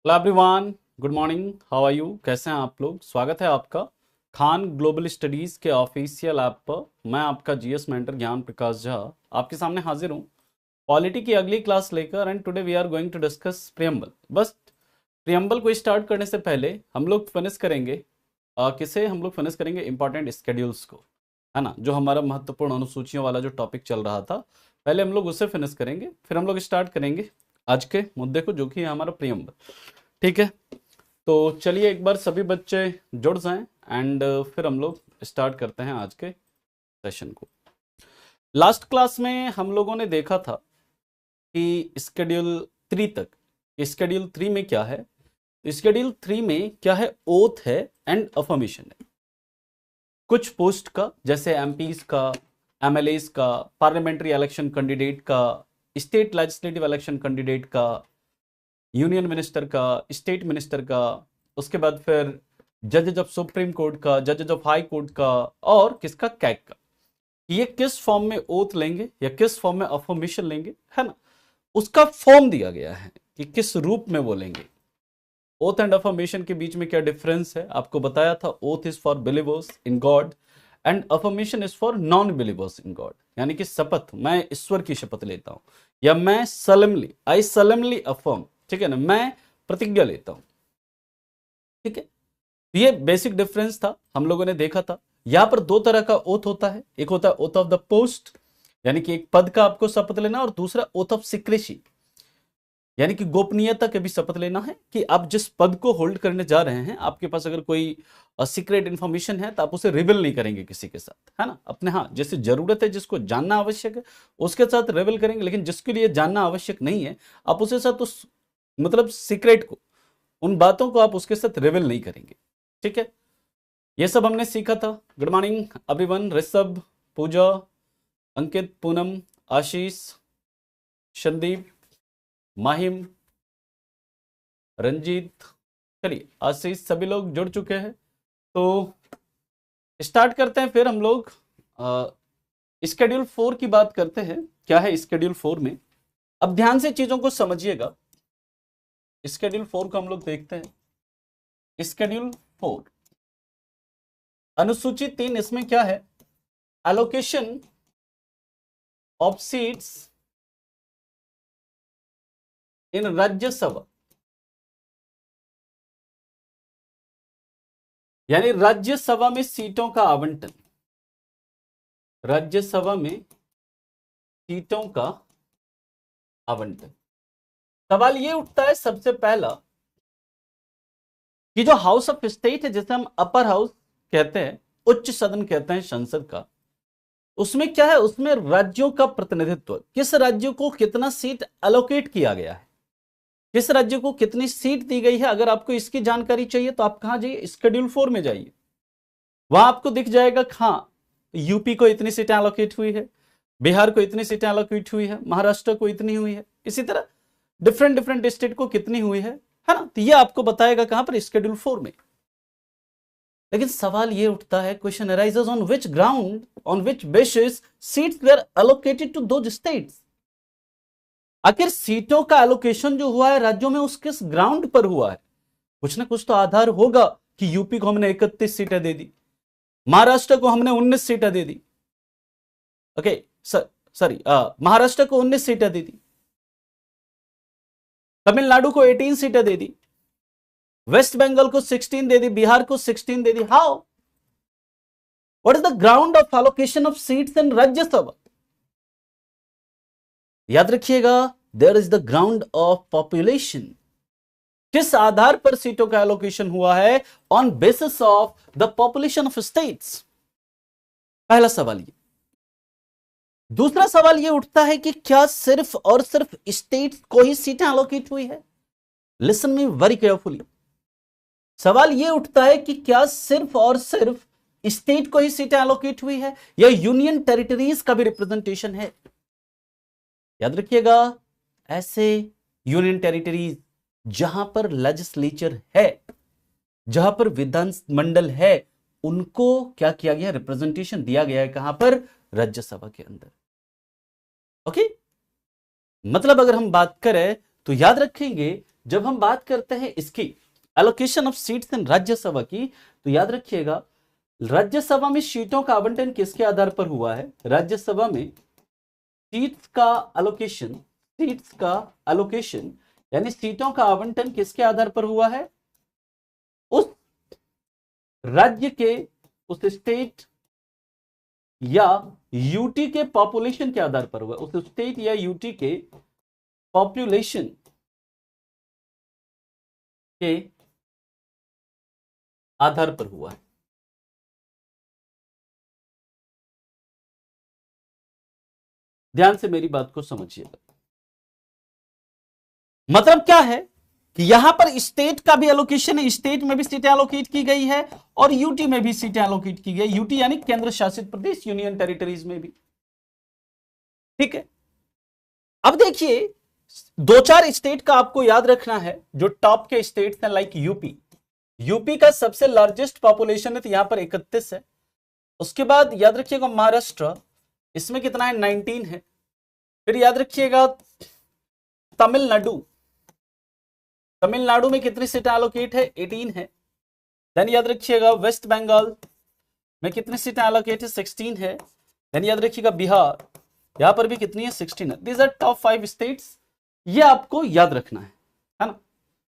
Hello everyone, good morning, how are you? कैसे हैं आप लोग? स्वागत है आपका खान ग्लोबल स्टडीज़ के ऑफिशियल ऐप पर। मैं आपका जीएस मेंटर ज्ञान प्रकाश झा आपके सामने हाजिर हूँ पॉलिटी की अगली क्लास लेकर। And today we are going to discuss preamble. बस प्रियम्बल को स्टार्ट करने से पहले हम लोग फिनिश करेंगे किसे हम लोग फिनिश करेंगे इंपॉर्टेंट स्केड्यूल्स को, है ना, जो हमारा महत्वपूर्ण अनुसूचियों वाला जो टॉपिक चल रहा था, पहले हम लोग उसे फिनिश करेंगे, फिर हम लोग स्टार्ट करेंगे आज के मुद्दे को, जो कि है हमारा प्रियम्बल। ठीक है, तो चलिए एक बार सभी बच्चे जुड़ जाएं एंड फिर हम लोग स्टार्ट करते हैं आज के सेशन को। लास्ट क्लास में हम लोगों ने देखा था कि स्केड्यूल 3 तक, स्केड्यूल 3 में क्या है, स्केड्यूल 3 में क्या है, ओथ है एंड अफर्मेशन है। कुछ पोस्ट का, जैसे एमपीज का, एमएलएस का, पार्लियामेंट्री इलेक्शन कैंडिडेट का, स्टेट लेजिस्लेटिव इलेक्शन कैंडिडेट का, यूनियन मिनिस्टर का, स्टेट मिनिस्टर का, उसके बाद फिर जजेज ऑफ सुप्रीम कोर्ट का, जजेज ऑफ हाई कोर्ट का, और किसका, कैग का। ये किस फॉर्म में ओथ लेंगे या किस फॉर्म में अफर्मेशन लेंगे, है ना, उसका फॉर्म दिया गया है कि किस रूप में वो लेंगे। ओथ एंड अफर्मेशन के बीच में क्या डिफरेंस है आपको बताया था। Oath is for believers in God and affirmation is for non believers in God. यानी कि शपथ, मैं ईश्वर की शपथ लेता हूं, या मैं सलेमली, आई सलेमली अफर्म, ठीक है ना, मैं प्रतिज्ञा लेता हूं। ठीक है, ये बेसिक डिफरेंस था, हम लोगों ने देखा था। यहां पर दो तरह का ओथ होता है, एक होता है ओथ ऑफ द पोस्ट, यानी कि एक पद का आपको शपथ लेना, और दूसरा ओथ ऑफ सीक्रेसी, यानी कि गोपनीयता के भी शपथ लेना है कि आप जिस पद को होल्ड करने जा रहे हैं, आपके पास अगर कोई सीक्रेट इंफॉर्मेशन है तो आप उसे रिवील नहीं करेंगे किसी के साथ, है ना, अपने, हाँ, जैसे जरूरत है, जिसको जानना आवश्यक है उसके साथ रिवील करेंगे, लेकिन जिसके लिए जानना आवश्यक नहीं है आप उसके साथ उस, मतलब सीक्रेट को, उन बातों को आप उसके साथ रिवील नहीं करेंगे। ठीक है, ये सब हमने सीखा था। गुड मॉर्निंग एवरीवन, ऋषभ, पूजा, अंकित, पूनम, आशीष, संदीप, माहिम, रंजीत, चलिए आशीष, सभी लोग जुड़ चुके हैं। तो स्टार्ट करते हैं फिर हम लोग स्केड्यूल 4 की बात करते हैं। क्या है स्केड्यूल 4 में, अब ध्यान से चीजों को समझिएगा। स्केड्यूल 4 को हम लोग देखते हैं। स्केड्यूल 4 अनुसूची 3, इसमें क्या है, allocation of seats in Rajya Sabha, यानी राज्यसभा में सीटों का आवंटन, राज्यसभा में सीटों का आवंटन। सवाल ये उठता है सबसे पहला कि जो हाउस ऑफ स्टेट है, जिसे हम अपर हाउस कहते हैं, उच्च सदन कहते हैं संसद का, उसमें क्या है, उसमें राज्यों का प्रतिनिधित्व, किस राज्य को कितना सीट एलोकेट किया गया है, किस राज्य को कितनी सीट दी गई है। अगर आपको इसकी जानकारी चाहिए तो आप कहां जाइए, स्केड्यूल 4 में जाइए, वहां आपको दिख जाएगा, हाँ, यूपी को इतनी सीटें एलोकेट हुई है, बिहार को इतनी सीटें एलोकेट हुई है, महाराष्ट्र को इतनी हुई है, इसी तरह डिफरेंट डिफरेंट स्टेट को कितनी हुई है ना, तो ये आपको बताएगा कहां पर, स्केड्यूल 4 में। लेकिन सवाल ये उठता है, question arises on which ground, on which basis seats were allocated to those states. आखिर सीटों का एलोकेशन जो हुआ है राज्यों में, उस किस ग्राउंड पर हुआ है। कुछ ना कुछ तो आधार होगा कि यूपी को हमने 31 सीटें दे दी, महाराष्ट्र को हमने 19 सीटें दे दी, ओके सॉरी, महाराष्ट्र को 19 सीटें दे दी, तमिलनाडु को 18 सीटें दे दी, वेस्ट बंगाल को 16 दे दी, बिहार को 16 दे दी। How, what is the ground of allocation of seats in Rajya Sabha? याद रखिएगा, there is the ground of population. किस आधार पर सीटों का एलोकेशन हुआ है, on basis of the population of states. पहला सवाल ये। दूसरा सवाल ये उठता है कि क्या सिर्फ और सिर्फ स्टेट्स को ही सीटें एलोकेट हुई है। Listen me very carefully. सवाल ये उठता है कि क्या सिर्फ और सिर्फ स्टेट को ही सीटें एलोकेट हुई है, या यूनियन टेरिटरीज का भी रिप्रेजेंटेशन है। याद रखिएगा, ऐसे यूनियन टेरिटरीज जहां पर लेजिस्लेचर है, जहां पर विधानमंडल है, उनको क्या किया गया, रिप्रेजेंटेशन दिया गया है, कहां पर, राज्यसभा के अंदर। ओके, मतलब अगर हम बात करें तो याद रखेंगे जब हम बात करते हैं इसकी allocation of seats in Rajya Sabha की, तो याद रखिएगा राज्यसभा में सीटों का आवंटन किसके आधार पर हुआ है? राज्यसभा में सीट्स का एलोकेशन यानी सीटों का आवंटन किसके आधार पर हुआ है? उस राज्य के, उस स्टेट या यूटी के पॉपुलेशन के आधार पर हुआ। उस स्टेट या यूटी के पॉपुलेशन के आधार पर हुआ है। ध्यान से मेरी बात को समझिएगा। मतलब क्या है कि यहां पर स्टेट का भी एलोकेशन है, स्टेट में भी सीटें एलोकेट की गई है और यूटी में भी सीटें एलोकेट की गई, यूटी यानी केंद्र शासित प्रदेश, यूनियन टेरिटरीज में भी। ठीक है, अब देखिए 2-4 स्टेट का आपको याद रखना है जो टॉप के स्टेट्स हैं, लाइक यूपी। यूपी का सबसे लार्जेस्ट पॉपुलेशन है तो यहां पर 31 है। उसके बाद याद रखिएगा महाराष्ट्र, इसमें कितना है? 19 है। फिर याद रखिएगा तमिलनाडु, तमिलनाडु में कितनी सीटें एलोकेट है? 18 है। देन याद रखिएगा वेस्ट बंगाल में कितनी सीटें एलोकेट है? 16 है। देन याद रखिएगा बिहार, यहां पर भी कितनी है? 16 है। दीज आर टॉप 5 स्टेट्स, ये आपको याद रखना है ना,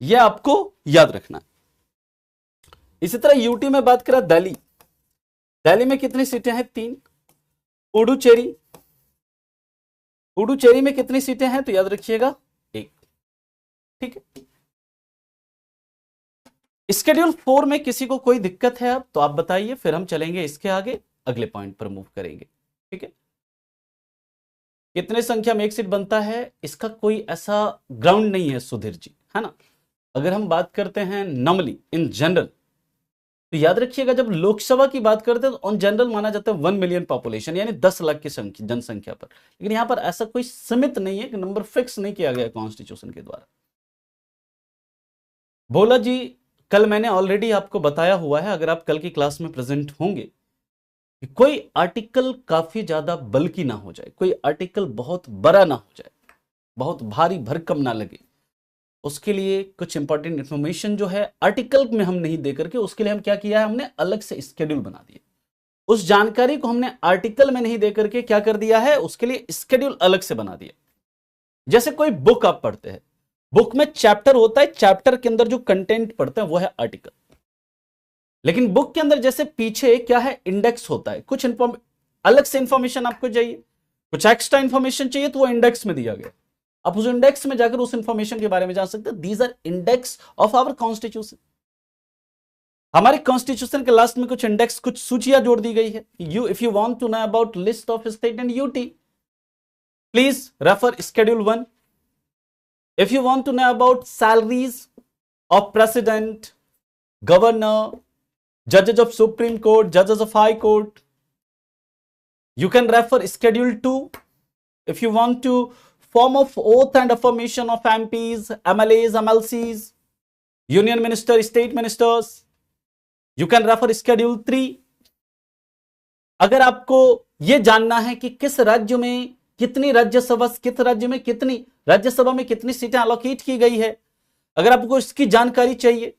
ये आपको याद रखना है। इसी तरह यूटी में बात करें, दिल्ली, दिल्ली में कितनी सीटें हैं? 3। पुडुचेरी, पुडुचेरी में कितनी सीटें हैं? तो याद रखिएगा 1। ठीक है, स्केड्यूल 4 में किसी को कोई दिक्कत है अब तो आप बताइए, फिर हम चलेंगे इसके आगे, अगले पॉइंट पर मूव करेंगे। ठीक है, कितने संख्या में एक सीट बनता है, इसका कोई ऐसा ग्राउंड नहीं है सुधीर जी, है ना। अगर हम बात करते हैं नॉर्मली इन जनरल, तो याद रखिएगा जब लोकसभा की बात करते हैं तो ऑन जनरल माना जाता है 1 मिलियन पॉपुलेशन, यानी 10 लाख की जनसंख्या पर। लेकिन यहां पर ऐसा कोई सीमित नहीं है कि नंबर फिक्स नहीं किया गया कॉन्स्टिट्यूशन के द्वारा। भोला जी, कल मैंने ऑलरेडी आपको बताया हुआ है, अगर आप कल की क्लास में प्रेजेंट होंगे, कि कोई आर्टिकल काफी ज्यादा बल्कि ना हो जाए, कोई आर्टिकल बहुत बड़ा ना हो जाए, बहुत भारी भरकम ना लगे, उसके लिए कुछ इंपॉर्टेंट इंफॉर्मेशन जो है आर्टिकल में हम नहीं दे करके, उसके लिए हम क्या किया है, हमने अलग से स्केड्यूल बना दिया। उस जानकारी को हमने आर्टिकल में नहीं दे करके क्या कर दिया है, उसके लिए स्केड्यूल अलग से बना दिया। जैसे कोई बुक आप पढ़ते हैं, बुक में चैप्टर होता है, चैप्टर के अंदर जो कंटेंट पढ़ते हैं वो है आर्टिकल। लेकिन बुक के अंदर जैसे पीछे क्या है, इंडेक्स होता है। कुछ अलग से इंफॉर्मेशन आपको चाहिए, कुछ एक्स्ट्रा इंफॉर्मेशन चाहिए, तो वो इंडेक्स में दिया गया। आप उस इंडेक्स में जाकर उस इंफॉर्मेशन के बारे में जान सकते हैं। These are index of our constitution. हमारे कॉन्स्टिट्यूशन के लास्ट में कुछ इंडेक्स, कुछ सूचियां जोड़ दी गई है। If you want to know about list of state and UT, please refer schedule 1. If you want to know about salaries of president, governor, judges of Supreme Court, judges of High Court, you can refer schedule 2. If you want to form of oath and affirmation of MPs, MLAs, MLCs, union minister, state ministers, you can refer schedule 3. अगर आपको यह जानना है कि किस राज्य में कितनी राज्यसभा, किस राज्य में कितनी राज्यसभा में कितनी सीटें एलोकेट की गई है, अगर आपको इसकी जानकारी चाहिए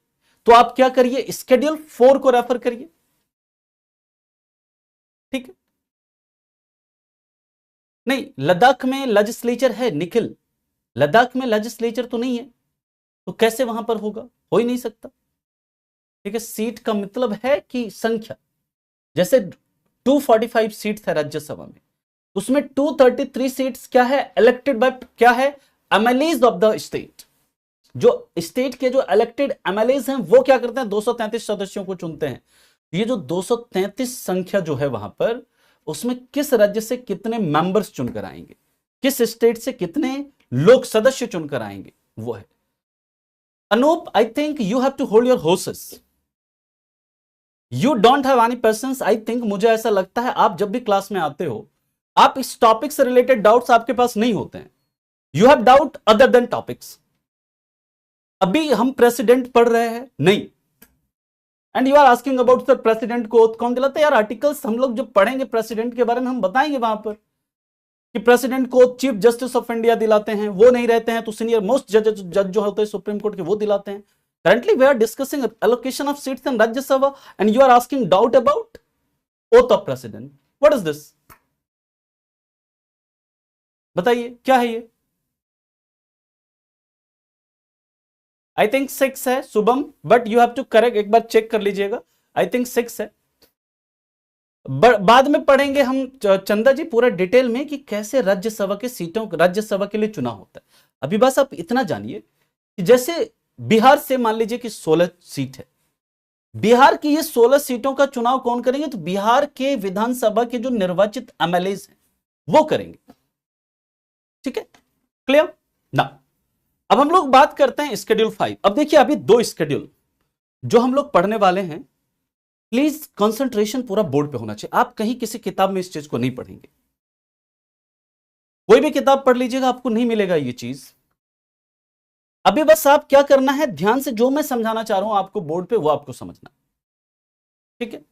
तो आप क्या करिए, स्केड्यूल 4 को रेफर करिए। ठीक है, नहीं लद्दाख में लेजिस्लेचर है निखिल, लद्दाख में लेजिस्लेचर तो नहीं है, तो कैसे वहां पर होगा, हो ही नहीं सकता। ठीक है, सीट का मतलब है कि संख्या, जैसे 245 सीट्स है राज्यसभा में, उसमें 233 सीट्स क्या है, इलेक्टेड बाय क्या है, एमएलएज ऑफ द स्टेट। जो स्टेट के जो इलेक्टेड एमएलएज हैं वो क्या करते हैं, 233 सदस्यों को चुनते हैं। ये जो 233 संख्या जो है वहां पर, उसमें किस राज्य से कितने मेंबर्स चुनकर आएंगे, किस स्टेट से कितने लोग सदस्य चुनकर आएंगे, वो है। Anup, I think you have to hold your horses, you don't have any patience. I think, मुझे ऐसा लगता है आप जब भी क्लास में आते हो, आप इस टॉपिक से रिलेटेड डाउट्स आपके पास नहीं होते हैं। You have doubt other than topics. अभी हम प्रेसिडेंट पढ़ रहे हैं नहीं, and you are asking about sir president को कौन दिलाता है। यार आर्टिकल्स हम लोग जब पढ़ेंगे प्रेसिडेंट के बारे में हम बताएंगे वहां पर कि प्रेसिडेंट को चीफ जस्टिस ऑफ इंडिया दिलाते हैं, वो नहीं रहते हैं तो सीनियर मोस्ट जज जो होते हैं सुप्रीम कोर्ट के वो दिलाते हैं। Currently we are discussing allocation of seats in Rajya Sabha and you are asking doubt about oath of president. What is this? बताइए क्या है ये? आई थिंक 6 है Shubham, but you have to correct, एक बार चेक कर लीजिएगा। आई थिंक 6 है। बाद में पढ़ेंगे हम चंदा जी पूरा डिटेल में कि कैसे राज्यसभा के सीटों राज्यसभा के लिए चुनाव होता है। अभी बस आप इतना जानिए कि जैसे बिहार से मान लीजिए कि 16 सीट है, बिहार की ये 16 सीटों का चुनाव कौन करेंगे? तो बिहार के विधानसभा के जो निर्वाचित एमएलएज हैं वो करेंगे। ठीक है, क्लियर ना? अब हम लोग बात करते हैं स्केड्यूल 5। अब देखिए अभी 2 स्केड्यूल जो हम लोग पढ़ने वाले हैं, प्लीज कंसंट्रेशन पूरा बोर्ड पे होना चाहिए। आप कहीं किसी किताब में इस चीज को नहीं पढ़ेंगे, कोई भी किताब पढ़ लीजिएगा आपको नहीं मिलेगा ये चीज। अभी बस आप क्या करना है, ध्यान से जो मैं समझाना चाह रहा हूं आपको बोर्ड पे वो आपको समझना। ठीक है,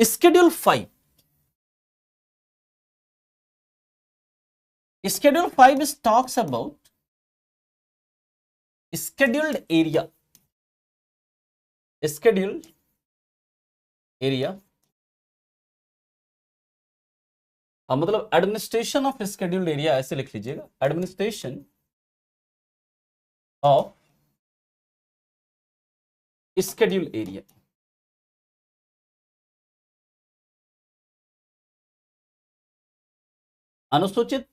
schedule 5, schedule 5 talks about scheduled area, scheduled area, मतलब एडमिनिस्ट्रेशन ऑफ scheduled एरिया ऐसे लिख लीजिएगा, एडमिनिस्ट्रेशन ऑफ scheduled एरिया। अनुसूचित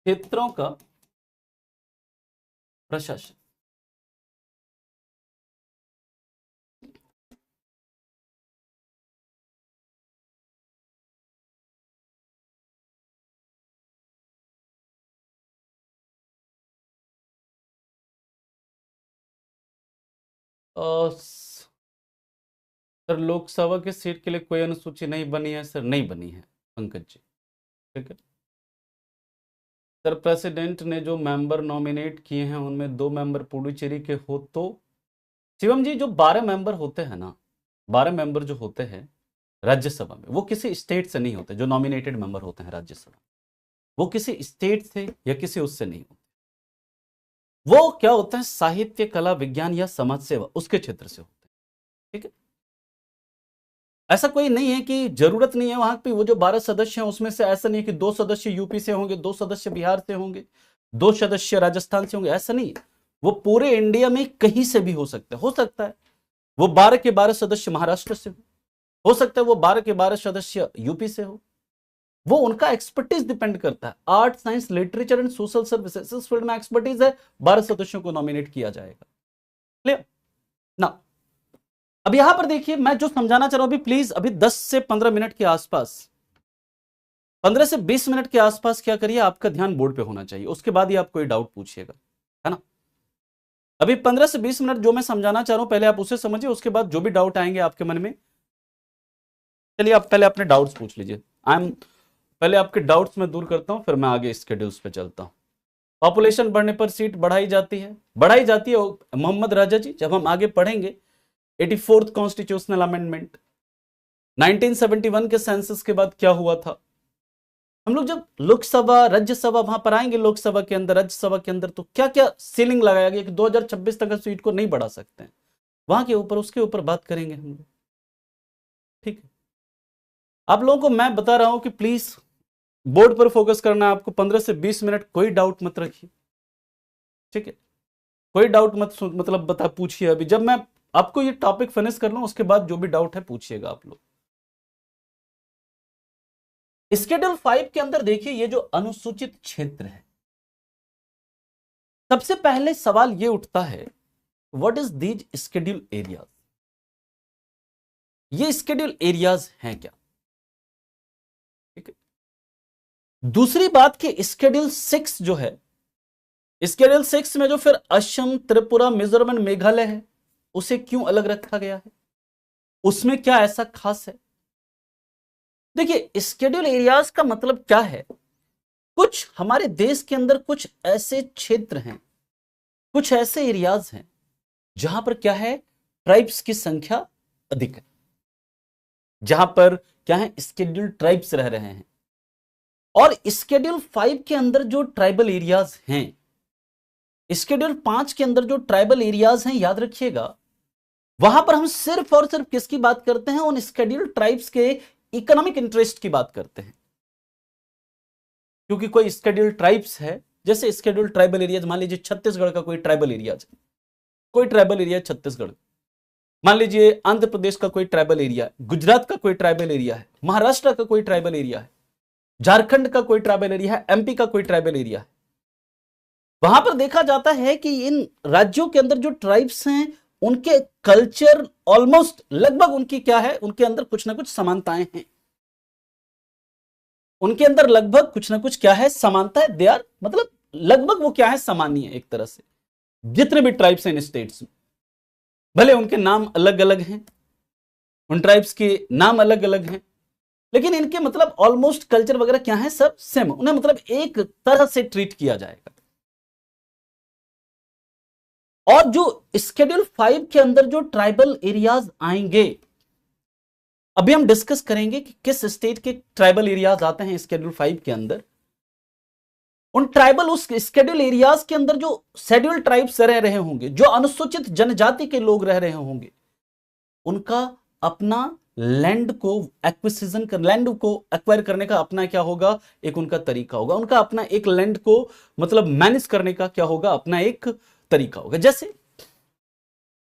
क्षेत्रों का प्रशासन। सर लोकसभा के सीट के लिए कोई अनुसूची नहीं बनी है सर? नहीं बनी है पंकज जी। ठीक है सर, प्रेसिडेंट ने जो मेंबर नॉमिनेट किए हैं उनमें 2 मेंबर पुडुचेरी के हो तो शिवम जी जो 12 मेंबर होते हैं ना, 12 मेंबर जो होते हैं राज्यसभा में वो किसी स्टेट से नहीं होते। जो नॉमिनेटेड मेंबर होते हैं राज्यसभा वो किसी स्टेट से या किसी उससे नहीं होते। वो क्या होता है, साहित्य कला विज्ञान या समाज सेवा उसके क्षेत्र से होते हैं। ठीक है, ऐसा कोई नहीं है कि जरूरत नहीं है वहां पे वो जो 12 सदस्य हैं उसमें से ऐसा नहीं है कि 2 सदस्य यूपी से होंगे, 2 सदस्य बिहार से होंगे, 2 सदस्य राजस्थान से होंगे, ऐसा नहीं है। वो पूरे इंडिया में कहीं से भी हो सकता है। वो 12 के 12 सदस्य महाराष्ट्र से हो सकता है वो 12 के 12 सदस्य यूपी से हो। वो उनका एक्सपर्टीज डिपेंड करता है। Art science literature and social services इस फील्ड में एक्सपर्टीज है, 12 सदस्यों को नॉमिनेट किया जाएगा। क्लियर ना? अब यहां पर देखिए मैं जो समझाना चाह रहा हूं अभी, प्लीज अभी 10 से 15 मिनट के आसपास, 15 से 20 मिनट के आसपास क्या करिए, आपका ध्यान बोर्ड पे होना चाहिए। उसके बाद ही आप कोई डाउट पूछिएगा, है ना? अभी 15 से 20 मिनट जो मैं समझाना चाह रहा हूं पहले आप उसे समझिए, उसके बाद जो भी डाउट आएंगे आपके मन में, चलिए आप पहले अपने डाउट्स पूछ लीजिए। पहले आपके डाउट्स मैं दूर करता हूं, फिर मैं आगे स्केड्यूल्स पे चलता हूं। पॉपुलेशन बढ़ने पर सीट बढ़ाई जाती है मोहम्मद राजा जी। जब हम आगे पढ़ेंगे 84th कॉन्स्टिट्यूशनल अमेंडमेंट 1971 के सेंसस के बाद क्या हुआ था, हम लोग जब लोकसभा राज्यसभा वहां पर आएंगे, लोकसभा के अंदर राज्यसभा के अंदर, तो क्या क्या सीलिंग लगाया गया कि 2026 तक सीट को नहीं बढ़ा सकते हैं, वहां के ऊपर उसके ऊपर बात करेंगे हम लोग। ठीक है, आप लोगों को मैं बता रहा हूं कि प्लीज बोर्ड पर फोकस करना है आपको। 15 से 20 मिनट कोई डाउट मत रखिए। ठीक है, कोई डाउट मत मतलब बता पूछिए। अभी जब मैं आपको ये टॉपिक फिनिश कर लूं उसके बाद जो भी डाउट है पूछिएगा आप लोग। स्केड्यूल 5 के अंदर देखिए ये जो अनुसूचित क्षेत्र है, सबसे पहले सवाल ये उठता है what is these schedule areas. ये स्केड्यूल एरियाज हैं क्या? ठीक है, दूसरी बात कि स्केड्यूल 6 जो है, स्केड्यूल 6 में जो फिर असम त्रिपुरा मिजोरम एंड मेघालय है उसे क्यों अलग रखा गया है, उसमें क्या ऐसा खास है? देखिए स्केड्यूल एरियाज का मतलब क्या है, कुछ हमारे देश के अंदर कुछ ऐसे क्षेत्र हैं, कुछ ऐसे एरियाज हैं जहां पर क्या है, ट्राइब्स की संख्या अधिक है, जहां पर क्या है, स्केड्यूल्ड ट्राइब्स रह रहे हैं। और स्केड्यूल 5 के अंदर जो ट्राइबल एरियाज हैं, स्केड्यूल 5 के अंदर जो ट्राइबल एरियाज हैं, याद रखिएगा वहां पर हम सिर्फ और सिर्फ किसकी बात करते हैं, उन स्केड्यूल्ड ट्राइब्स के इकोनॉमिक इंटरेस्ट की बात करते हैं। क्योंकि कोई स्केड्यूल्ड ट्राइब्स है, जैसे स्केड्यूल्ड ट्राइबल एरियाज, मान लीजिए छत्तीसगढ़ का कोई ट्राइबल एरिया है, कोई ट्राइबल एरिया छत्तीसगढ़, मान लीजिए आंध्र प्रदेश का कोई ट्राइबल एरिया है, गुजरात का कोई ट्राइबल एरिया है, महाराष्ट्र का कोई ट्राइबल एरिया है, झारखंड का कोई ट्राइबल एरिया है, एमपी का कोई ट्राइबल एरिया है। वहां पर देखा जाता है कि इन राज्यों के अंदर जो ट्राइब्स हैं उनके कल्चर ऑलमोस्ट लगभग उनकी क्या है, उनके अंदर कुछ ना कुछ समानताएं हैं, उनके अंदर लगभग कुछ ना कुछ क्या है, समानता है। दे आर मतलब लगभग वो क्या है, सामान्य है एक तरह से। जितने भी ट्राइब्स हैं इन स्टेट्स में, भले उनके नाम अलग अलग हैं, उन ट्राइब्स के नाम अलग अलग हैं, लेकिन इनके मतलब ऑलमोस्ट कल्चर वगैरह क्या है, सब सेम, उन्हें मतलब एक तरह से ट्रीट किया जाएगा। और जो स्केड्यूल 5 के अंदर जो ट्राइबल एरियाज आएंगे, अभी हम डिस्कस करेंगे कि किस स्टेट के ट्राइबल एरियाज आते हैं स्केड्यूल 5 के अंदर। उन ट्राइबल, उस स्केड्यूल एरियाज के अंदर जो शेड्यूल ट्राइब्स रह रहे होंगे, जो अनुसूचित जनजाति के लोग रह रहे होंगे, उनका अपना लैंड को एक्विजिशन कर, लैंड को एक्वायर करने का अपना क्या होगा, एक उनका तरीका होगा। उनका अपना एक लैंड को मतलब मैनेज करने का क्या होगा, अपना एक तरीका होगा। जैसे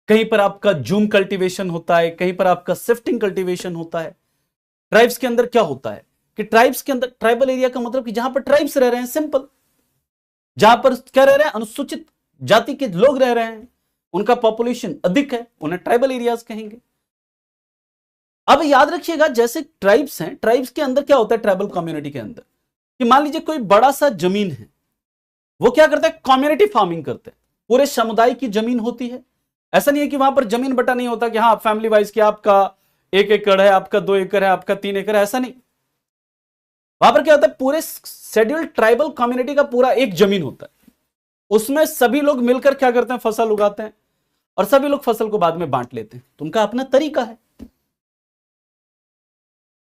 कहीं पर आपका जूम कल्टीवेशन होता है, कहीं पर आपका शिफ्टिंग कल्टीवेशन होता है। ट्राइब्स के अंदर क्या होता है कि ट्राइब्स के अंदर, ट्राइबल एरिया का मतलब कि जहां पर ट्राइब्स रह रहे हैं, सिंपल, जहां पर क्या रह रहे हैं, अनुसूचित जाति के लोग रह रहे हैं, उनका पॉपुलेशन अधिक है, उन्हें ट्राइबल एरियाज कहेंगे। अब याद रखिएगा, जैसे ट्राइब्स हैं, ट्राइब्स के अंदर क्या होता है ट्राइबल कम्युनिटी के अंदर, कि मान लीजिए कोई बड़ा सा जमीन है, वो क्या करता है, कम्युनिटी फार्मिंग करते हैं, पूरे समुदाय की जमीन होती है। ऐसा नहीं है कि वहां पर जमीन बटा नहीं होता कि हाँ फैमिली वाइज कि आपका 1 एकड़ है, आपका 2 एकड़ है, आपका 3 एकड़ है, ऐसा नहीं। वहां पर क्या होता है, पूरे शेड्यूल्ड ट्राइबल कम्युनिटी का पूरा एक जमीन होता है, उसमें सभी लोग मिलकर क्या करते हैं, फसल उगाते हैं, और सभी लोग फसल को बाद में बांट लेते हैं। तो उनका अपना तरीका है।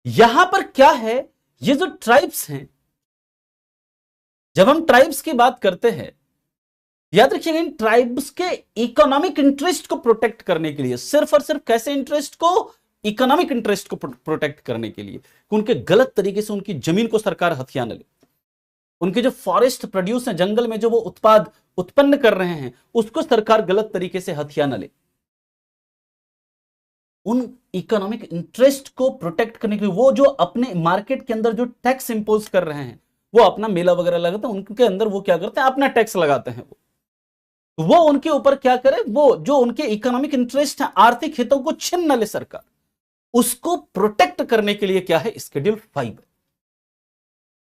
यहां पर क्या है, ये जो ट्राइब्स हैं, जब हम ट्राइब्स की बात करते हैं, याद रखिएगा इन ट्राइब्स के इकोनॉमिक इंटरेस्ट को प्रोटेक्ट करने के लिए, सिर्फ और सिर्फ कैसे इंटरेस्ट को, इकोनॉमिक इंटरेस्ट को प्रोटेक्ट करने के लिए, कि उनके गलत तरीके से उनकी जमीन को सरकार हथिया न ले, उनके जो फॉरेस्ट प्रोड्यूस है, जंगल में जो वो उत्पाद उत्पन्न कर रहे हैं, उसको सरकार गलत तरीके से हथिया न ले। उन इकोनॉमिक इंटरेस्ट को प्रोटेक्ट करने के लिए वो जो अपने मार्केट के अंदर जो टैक्स इंपोज कर रहे हैं, वो अपना मेला वगैरह लगाते हैं, उनके अंदर वो क्या करते हैं, अपना टैक्स लगाते हैं। वो उनके ऊपर क्या करे, वो जो उनके इकोनॉमिक इंटरेस्ट है, आर्थिक हितों को छीन न ले सरकार, उसको प्रोटेक्ट करने के लिए क्या है, स्केड्यूल 5।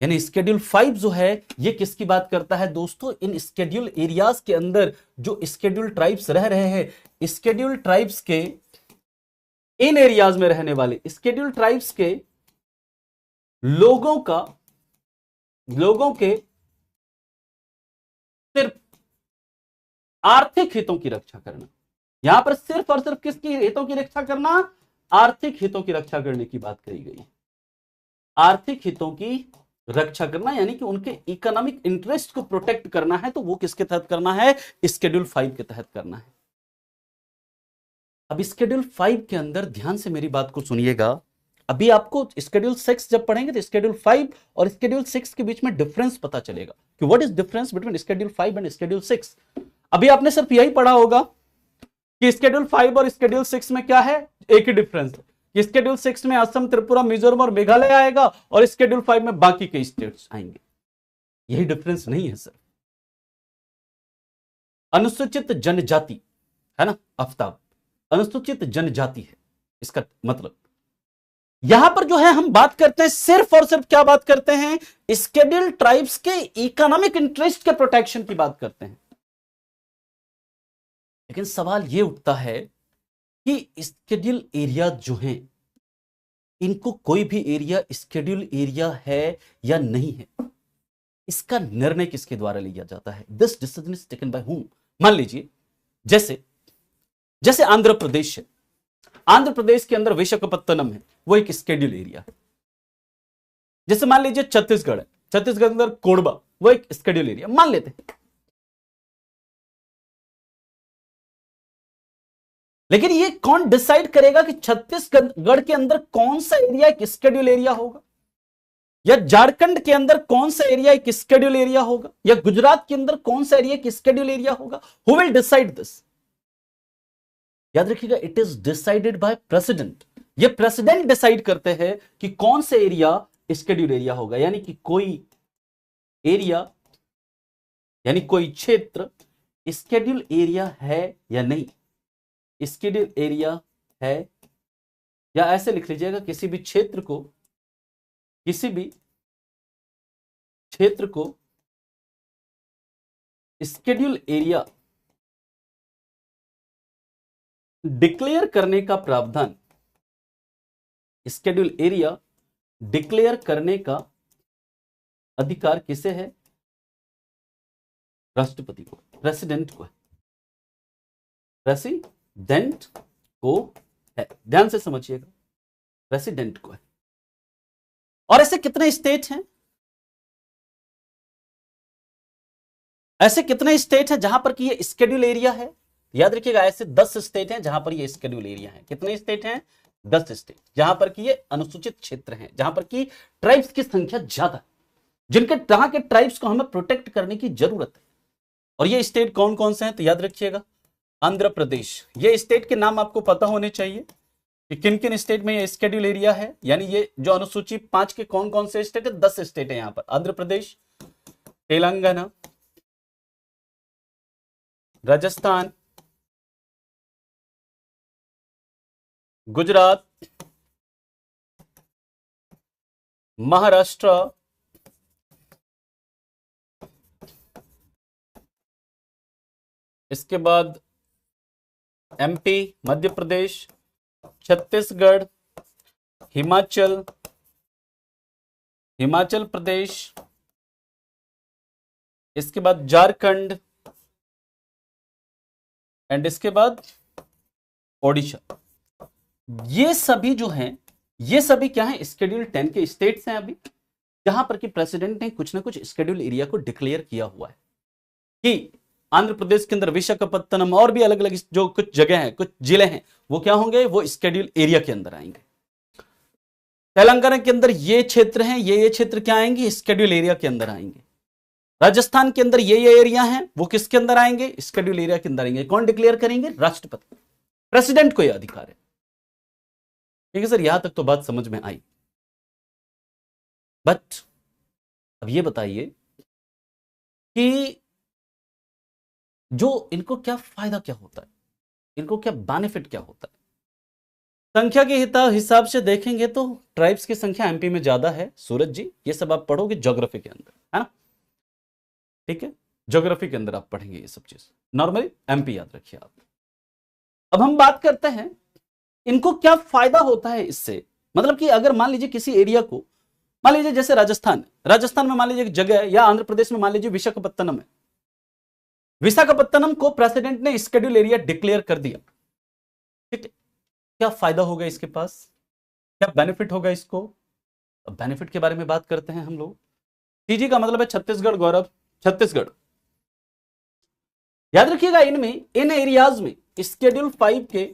यानी स्केड्यूल 5 जो है ये किसकी बात करता है दोस्तों, इन स्केड्यूल एरियाज के अंदर जो स्केड्यूल ट्राइब्स रह रहे हैं, स्केड्यूल ट्राइब्स के इन एरियाज में रहने वाले स्केड्यूल ट्राइब्स के लोगों के सिर्फ आर्थिक हितों की रक्षा करना। यहां पर सिर्फ और सिर्फ किसकी हितों की रक्षा करना, आर्थिक हितों की रक्षा करने की बात करी गई है। आर्थिक हितों की रक्षा करना यानी कि उनके इकोनॉमिक इंटरेस्ट को प्रोटेक्ट करना है, तो वो किसके तहत करना है, स्केड्यूल 5 के तहत करना है। अब स्केड्यूल 5 के अंदर ध्यान से मेरी बात को सुनिएगा। अभी आपको स्केड्यूल 6 जब पढ़ेंगे तो स्केड्यूल 5 और स्केड्यूल 6 के बीच में डिफरेंस पता चलेगा कि what is difference between schedule 5 and schedule 6। अभी आपने सिर्फ यही पढ़ा होगा कि स्केड्यूल 5 और स्केड्यूल 6 में क्या है, एक ही डिफरेंस है। स्केड्यूल 6 में असम, त्रिपुरा, मिजोरम और मेघालय आएगा और स्केड्यूल 5 में बाकी के स्टेट्स आएंगे। यही डिफरेंस नहीं है सर। अनुसूचित जनजाति है ना, आफ्ताब अनुसूचित जनजाति है इसका मतलब। यहां पर जो है हम बात करते हैं सिर्फ और सिर्फ क्या बात करते हैं, स्केड्यूल ट्राइब्स के इकोनॉमिक इंटरेस्ट के प्रोटेक्शन की बात करते हैं। लेकिन सवाल यह उठता है कि स्केड्यूल एरिया जो हैं, इनको कोई भी एरिया स्केड्यूल एरिया है या नहीं है, इसका निर्णय किसके द्वारा लिया जाता है, this decision is taken by whom. मान लीजिए जैसे आंध्र प्रदेश है, आंध्र प्रदेश के अंदर विशाखापत्तनम है, वो एक स्केड्यूल एरिया है। जैसे मान लीजिए छत्तीसगढ़ है, छत्तीसगढ़ के अंदर कोरबा, वो एक स्केड्यूल एरिया मान लेते हैं। लेकिन ये कौन डिसाइड करेगा कि छत्तीसगढ़ के अंदर कौन सा एरिया एक स्केड्यूल एरिया होगा, या झारखंड के अंदर कौन सा एरिया एक स्केड्यूल एरिया होगा, या गुजरात के अंदर कौन सा एरिया एक स्केड्यूल एरिया होगा? Who will decide this? याद रखिएगा, it is decided by president. ये प्रेसिडेंट डिसाइड करते हैं कि कौन सा एरिया स्केड्यूल एरिया होगा। यानी कि कोई एरिया, यानी कोई क्षेत्र स्केड्यूल एरिया है या नहीं, स्केड्यूल एरिया है, या ऐसे लिख लीजिएगा, किसी भी क्षेत्र को स्केड्यूल एरिया डिक्लेयर करने का प्रावधान, स्केड्यूल एरिया डिक्लेयर करने का अधिकार किसे है? राष्ट्रपति को, प्रेसिडेंट को है, प्रेसिडेंट को है। ध्यान से समझिएगा, प्रेसिडेंट को है। और ऐसे कितने स्टेट हैं? ऐसे कितने स्टेट हैं जहां पर कि ये स्केड्यूल एरिया है? याद रखिएगा, ऐसे 10 स्टेट हैं जहां पर ये स्केड्यूल एरिया है। कितने स्टेट हैं? 10 स्टेट, जहां पर कि ये अनुसूचित क्षेत्र हैं, जहां पर कि ट्राइब्स की संख्या ज्यादा है, जिनके तरह के ट्राइब्स को हमें प्रोटेक्ट करने की जरूरत है। और ये स्टेट कौन कौन से हैं? तो याद रखिएगा, आंध्र प्रदेश। ये स्टेट के नाम आपको पता होने चाहिए कि किन किन स्टेट में ये स्केड्यूल एरिया है। यानी ये जो अनुसूची 5 के कौन कौन से स्टेट है? 10 स्टेट है यहां पर। आंध्र प्रदेश, तेलंगाना, राजस्थान, गुजरात, महाराष्ट्र, इसके बाद एमपी, मध्य प्रदेश, छत्तीसगढ़, हिमाचल प्रदेश, इसके बाद झारखंड, एंड इसके बाद ओडिशा। ये सभी जो हैं, ये सभी क्या हैं? शेड्यूल 10 के स्टेट्स हैं अभी, जहां पर कि प्रेसिडेंट ने कुछ ना कुछ शेड्यूल एरिया को डिक्लेयर किया हुआ है कि आंध्र प्रदेश के अंदर विशाखापत्तनम और भी अलग अलग जो कुछ जगह हैं, कुछ जिले हैं, वो क्या होंगे? वो शेड्यूल एरिया के अंदर आएंगे। तेलंगाना के अंदर ये क्षेत्र हैं, ये क्षेत्र क्या आएंगे? शेड्यूल एरिया के अंदर आएंगे। राजस्थान के अंदर ये एरिया हैं, वो किसके अंदर आएंगे? शेड्यूल एरिया के अंदर आएंगे। कौन डिक्लेयर करेंगे? राष्ट्रपति, प्रेसिडेंट को यह अधिकार है। ठीक है सर, यहां तक तो बात समझ में आई। बट अब ये बताइए कि जो इनको क्या फायदा क्या होता है, इनको क्या बेनिफिट क्या होता है? संख्या के हिसाब से देखेंगे तो ट्राइब्स की संख्या एमपी में ज्यादा है, सूरज जी। ये सब आप पढ़ोगे ज्योग्राफी के अंदर, है ना? ठीक है, ज्योग्राफी के अंदर आप पढ़ेंगे ये सब चीज। नॉर्मली एमपी याद रखिए आप। अब हम बात करते हैं इनको क्या फायदा होता है इससे। मतलब कि अगर मान लीजिए किसी एरिया को, मान लीजिए जैसे राजस्थान में मान लीजिए एक जगह है, या आंध्र प्रदेश में मान लीजिए विशाखापत्तनम है। विशाखापत्तनम को प्रेसिडेंट ने शेड्यूल एरिया डिक्लेयर कर दिया, ठीक है? क्या फायदा होगा इसके पास, क्या बेनिफिट होगा इसको? अब बेनिफिट के बारे में बात करते हैं हम लोग। सीजी का मतलब है छत्तीसगढ़ गौरव, छत्तीसगढ़। याद रखिएगा, इनमें इन एरियाज में शेड्यूल 5 के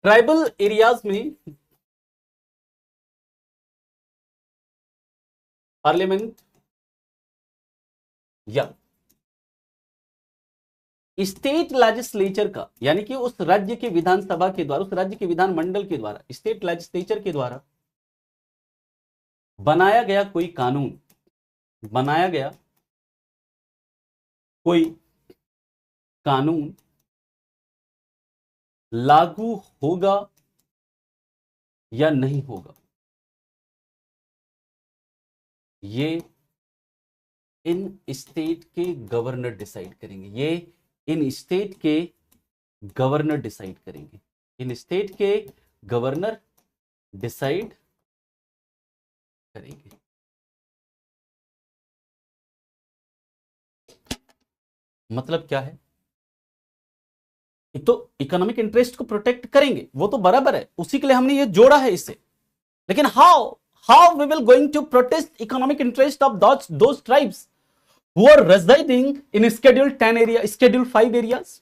ट्राइबल एरियाज में पार्लियामेंट या स्टेट लेजिस्लेचर का, यानी कि उस राज्य के विधानसभा के द्वारा, उस राज्य के विधानमंडल के द्वारा, स्टेट लेजिस्लेचर के द्वारा बनाया गया कोई कानून, बनाया गया कोई कानून लागू होगा या नहीं होगा, ये इन स्टेट के गवर्नर डिसाइड करेंगे। ये इन स्टेट के गवर्नर डिसाइड करेंगे। इन स्टेट के गवर्नर डिसाइड करेंगे। मतलब क्या है? एक तो इकोनॉमिक इंटरेस्ट को प्रोटेक्ट करेंगे, वो तो बराबर है, उसी के लिए हमने ये जोड़ा है इसे। लेकिन how we will going to protect economic interest of those tribes who are residing in schedule 10 area, schedule 5 areas.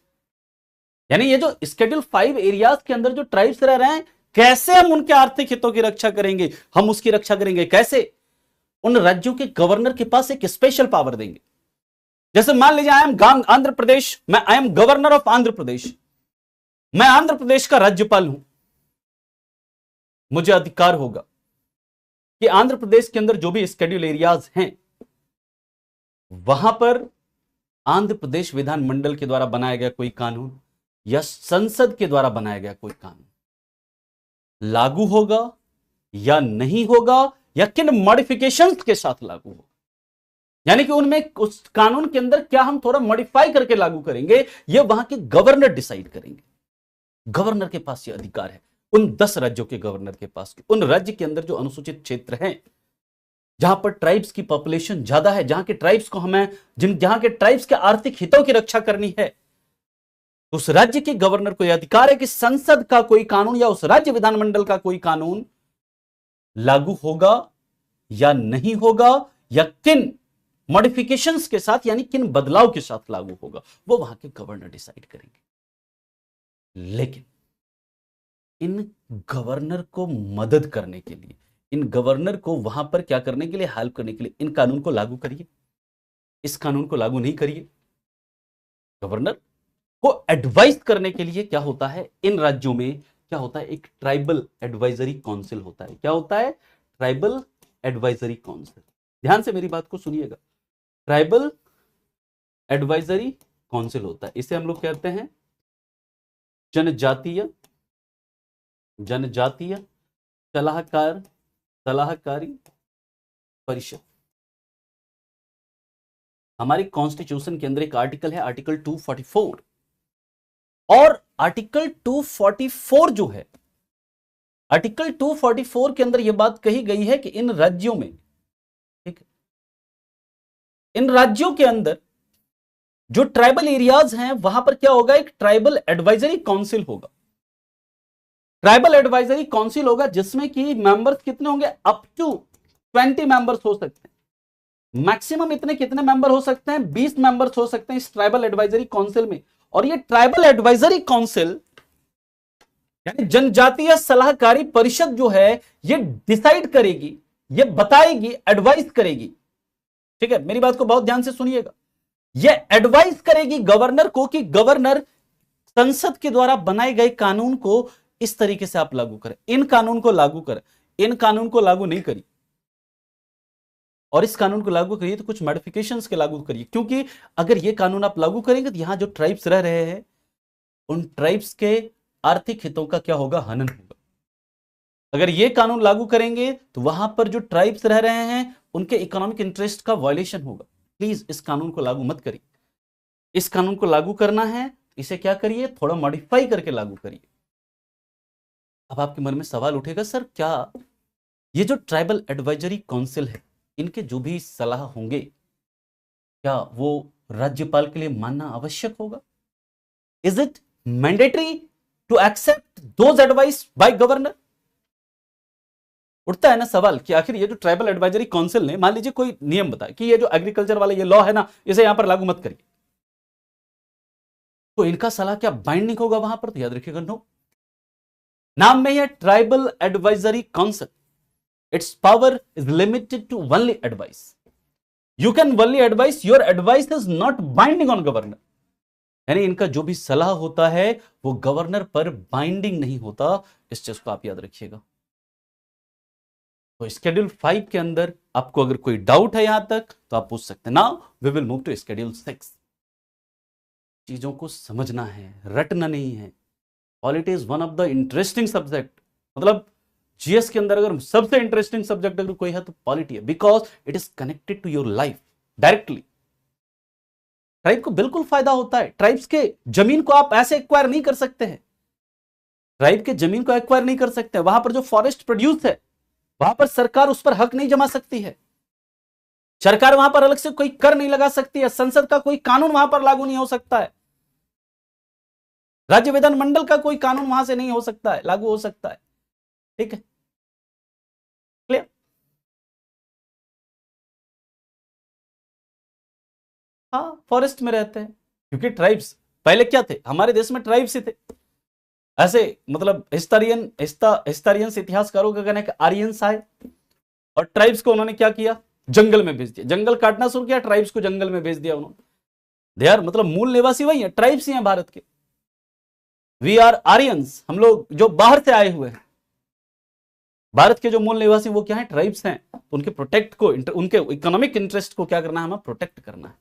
यानी ये जो शेड्यूल 5 एरियाज के अंदर जो ट्राइब्स रह रहे हैं, कैसे हम उनके आर्थिक हितों की रक्षा करेंगे? हम उसकी रक्षा करेंगे कैसे? उन राज्यों के गवर्नर के पास एक स्पेशल पावर देंगे। जैसे मान लीजिए आई एम आंध्र प्रदेश, मैं I am governor of Andhra Pradesh, मैं आंध्र प्रदेश का राज्यपाल हूं। मुझे अधिकार होगा कि आंध्र प्रदेश के अंदर जो भी शेड्यूल एरियाज हैं, वहां पर आंध्र प्रदेश विधानमंडल के द्वारा बनाया गया कोई कानून या संसद के द्वारा बनाया गया कोई कानून लागू होगा या नहीं होगा, या किन मॉडिफिकेशंस के साथ लागू होगा। यानी कि उनमें उस कानून के अंदर क्या हम थोड़ा मॉडिफाई करके लागू करेंगे, यह वहां के गवर्नर डिसाइड करेंगे। गवर्नर के पास यह अधिकार है, उन 10 राज्यों के गवर्नर के पास। उन राज्य के अंदर जो अनुसूचित क्षेत्र हैं, जहां पर ट्राइब्स की पॉपुलेशन ज्यादा है, जहां के ट्राइब्स को हमें जहां के ट्राइब्स के आर्थिक हितों की रक्षा करनी है, उस राज्य के गवर्नर को यह अधिकार है कि संसद का कोई कानून या उस राज्य विधानमंडल का कोई कानून लागू होगा या नहीं होगा, या किन मॉडिफिकेशंस के साथ, यानी किन बदलाव के साथ लागू होगा, वो वहां के गवर्नर डिसाइड करेंगे। लेकिन इन गवर्नर को मदद करने के लिए, इन गवर्नर को वहां पर क्या करने के लिए, हेल्प करने के लिए, इन कानून को लागू करिए, इस कानून को लागू नहीं करिए। गवर्नर को एडवाइस करने के लिए क्या होता है, इन राज्यों में क्या होता है, एक ट्राइबल एडवाइजरी काउंसिल होता है। क्या होता है? Tribal advisory council. ध्यान से मेरी बात को सुनिएगा। ट्राइबल एडवाइजरी काउंसिल होता है, इसे हम लोग कहते हैं जनजातीय सलाहकारी परिषद। हमारे कॉन्स्टिट्यूशन के अंदर एक आर्टिकल है, आर्टिकल 244, और आर्टिकल 244 जो है, आर्टिकल 244 के अंदर यह बात कही गई है कि इन राज्यों में, ठीक है, इन राज्यों के अंदर जो ट्राइबल एरियाज हैं, वहां पर क्या होगा, एक ट्राइबल एडवाइजरी काउंसिल होगा। ट्राइबल एडवाइजरी काउंसिल होगा जिसमें कि मेंबर्स कितने होंगे, अप टू 20 मेंबर्स हो सकते हैं। मैक्सिमम इतने कितने मेंबर हो सकते हैं, 20 मेंबर्स हो सकते हैं इस ट्राइबल एडवाइजरी काउंसिल में। और ये ट्राइबल एडवाइजरी काउंसिल यानी जनजातीय सलाहकारी परिषद जो है, ये डिसाइड करेगी, ये बताएगी, एडवाइस करेगी। ठीक है, मेरी बात को बहुत ध्यान से सुनिएगा। ये एडवाइस करेगी गवर्नर को कि गवर्नर संसद के द्वारा बनाए गए कानून को इस तरीके से आप लागू करें, इन कानून को लागू करें, इन कानून को लागू नहीं करिए, और इस कानून को लागू करिए तो कुछ मॉडिफिकेशंस के लागू करिए। क्योंकि अगर ये कानून आप लागू करेंगे तो यहां जो ट्राइब्स रह रहे हैं, उन ट्राइब्स के आर्थिक हितों का क्या होगा, हनन होगा। अगर ये कानून लागू करेंगे तो वहां पर जो ट्राइब्स रह रहे हैं, उनके इकोनॉमिक इंटरेस्ट का वायलेशन होगा। प्लीज इस कानून को लागू मत करिए। इस कानून को लागू करना है, इसे क्या करिए, थोड़ा मॉडिफाई करके लागू करिए। अब आपके मन में सवाल उठेगा, सर क्या ये जो ट्राइबल एडवाइजरी काउंसिल है, इनके जो भी सलाह होंगे, क्या वो राज्यपाल के लिए मानना आवश्यक होगा? Is it mandatory to accept those advice by governor? उठता है ना सवाल कि आखिर ये जो ट्राइबल एडवाइजरी काउंसिल ने, मान लीजिए कोई नियम बताए कि ये जो एग्रीकल्चर वाला ये लॉ है ना, इसे यहां पर लागू मत करिए, तो इनका सलाह क्या बाइंडिंग होगा वहां पर? तो याद रखिएगा, नो। नाम में है tribal advisory council. Its power is limited to only advice. You can only advice, your advice is not binding on governor. यानी इनका जो भी सलाह होता है वो गवर्नर पर बाइंडिंग नहीं होता। इस चीज को आप याद रखिएगा। तो शेड्यूल 5 के अंदर आपको अगर कोई डाउट है यहां तक तो आप पूछ सकते हैं। Now we will move to schedule 6। चीजों को समझना है, रटना नहीं है। Polity is one of the interesting subject. मतलब जीएस के अंदर अगर सबसे इंटरेस्टिंग सब्जेक्ट अगर कोई है तो पॉलिटी है, because it is connected to your life directly. Tribe को बिल्कुल फायदा होता है। ट्राइब्स के जमीन को आप ऐसे एक्वायर नहीं कर सकते हैं। ट्राइब के जमीन को एक्वायर नहीं कर सकते। वहां पर जो फॉरेस्ट प्रोड्यूस है, वहां पर सरकार उस पर हक नहीं जमा सकती है। सरकार वहां पर अलग से कोई कर नहीं लगा सकती है। संसद का कोई कानून वहां पर लागू नहीं हो सकता है। राज्य विधानमंडल का कोई कानून वहां से नहीं हो सकता है, लागू हो सकता है। ठीक है, क्लियर। हाँ, फॉरेस्ट में रहते हैं क्योंकि ट्राइब्स पहले क्या थे, हमारे देश में ट्राइब्स ही थे। ऐसे मतलब हिस्टोरियंस इतिहासकारों का कहना है कि आर्यंस आए और ट्राइब्स को उन्होंने क्या किया, जंगल में भेज दिया, जंगल काटना शुरू किया, ट्राइब्स को जंगल में भेज दिया उन्होंने। दे आर मतलब मूल निवासी वही है, ट्राइब्स ही हैं भारत के। वी आर आर्यंस, हम लोग जो बाहर से आए हुए हैं। भारत के जो मूल निवासी वो क्या है, ट्राइब्स हैं। तो उनके प्रोटेक्ट को, उनके इकोनॉमिक इंटरेस्ट को क्या करना है, हमें प्रोटेक्ट करना है।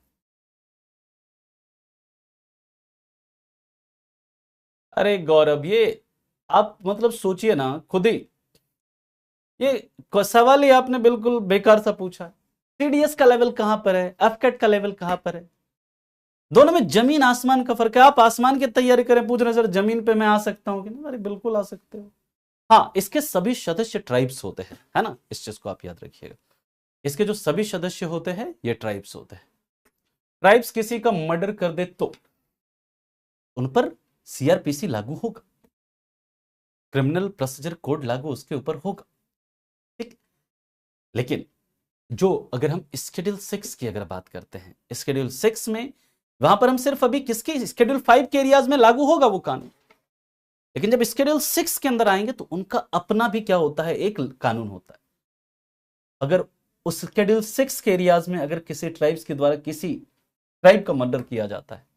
अरे गौरव, ये आप मतलब सोचिए ना खुद ही, ये सवाल ही आपने बिल्कुल बेकार सा पूछा है। सीडीएस का लेवल कहां पर है, एफकेट का लेवल कहां पर है? दोनों में जमीन आसमान का फर्क है। आप आसमान की तैयारी करें, पूछ रहे सर जमीन पे मैं आ सकता हूं कि नहीं? अरे बिल्कुल आ सकते हो। हाँ, इसके सभी सदस्य ट्राइब्स होते हैं, है ना, इस चीज को आप याद रखिएगा। इसके जो सभी सदस्य होते हैं ये ट्राइब्स होते हैं। ट्राइब्स किसी का मर्डर कर दे तो उन पर सीआरपीसी लागू होगा, क्रिमिनल प्रोसीजर कोड लागू उसके ऊपर होगा। ठीक, लेकिन जो अगर हम स्केड्यूल 6 की अगर बात करते हैं, स्केड्यूल 6 में वहां पर हम सिर्फ अभी किसके, स्केड्यूल 5 के एरियाज में लागू होगा वो कानून। लेकिन जब स्केड्यूल 6 के अंदर आएंगे तो उनका अपना भी क्या होता है, एक कानून होता है। अगर उस स्केड्यूल 6 के एरियाज में अगर किसी ट्राइब्स के द्वारा किसी ट्राइब का मर्डर किया जाता है,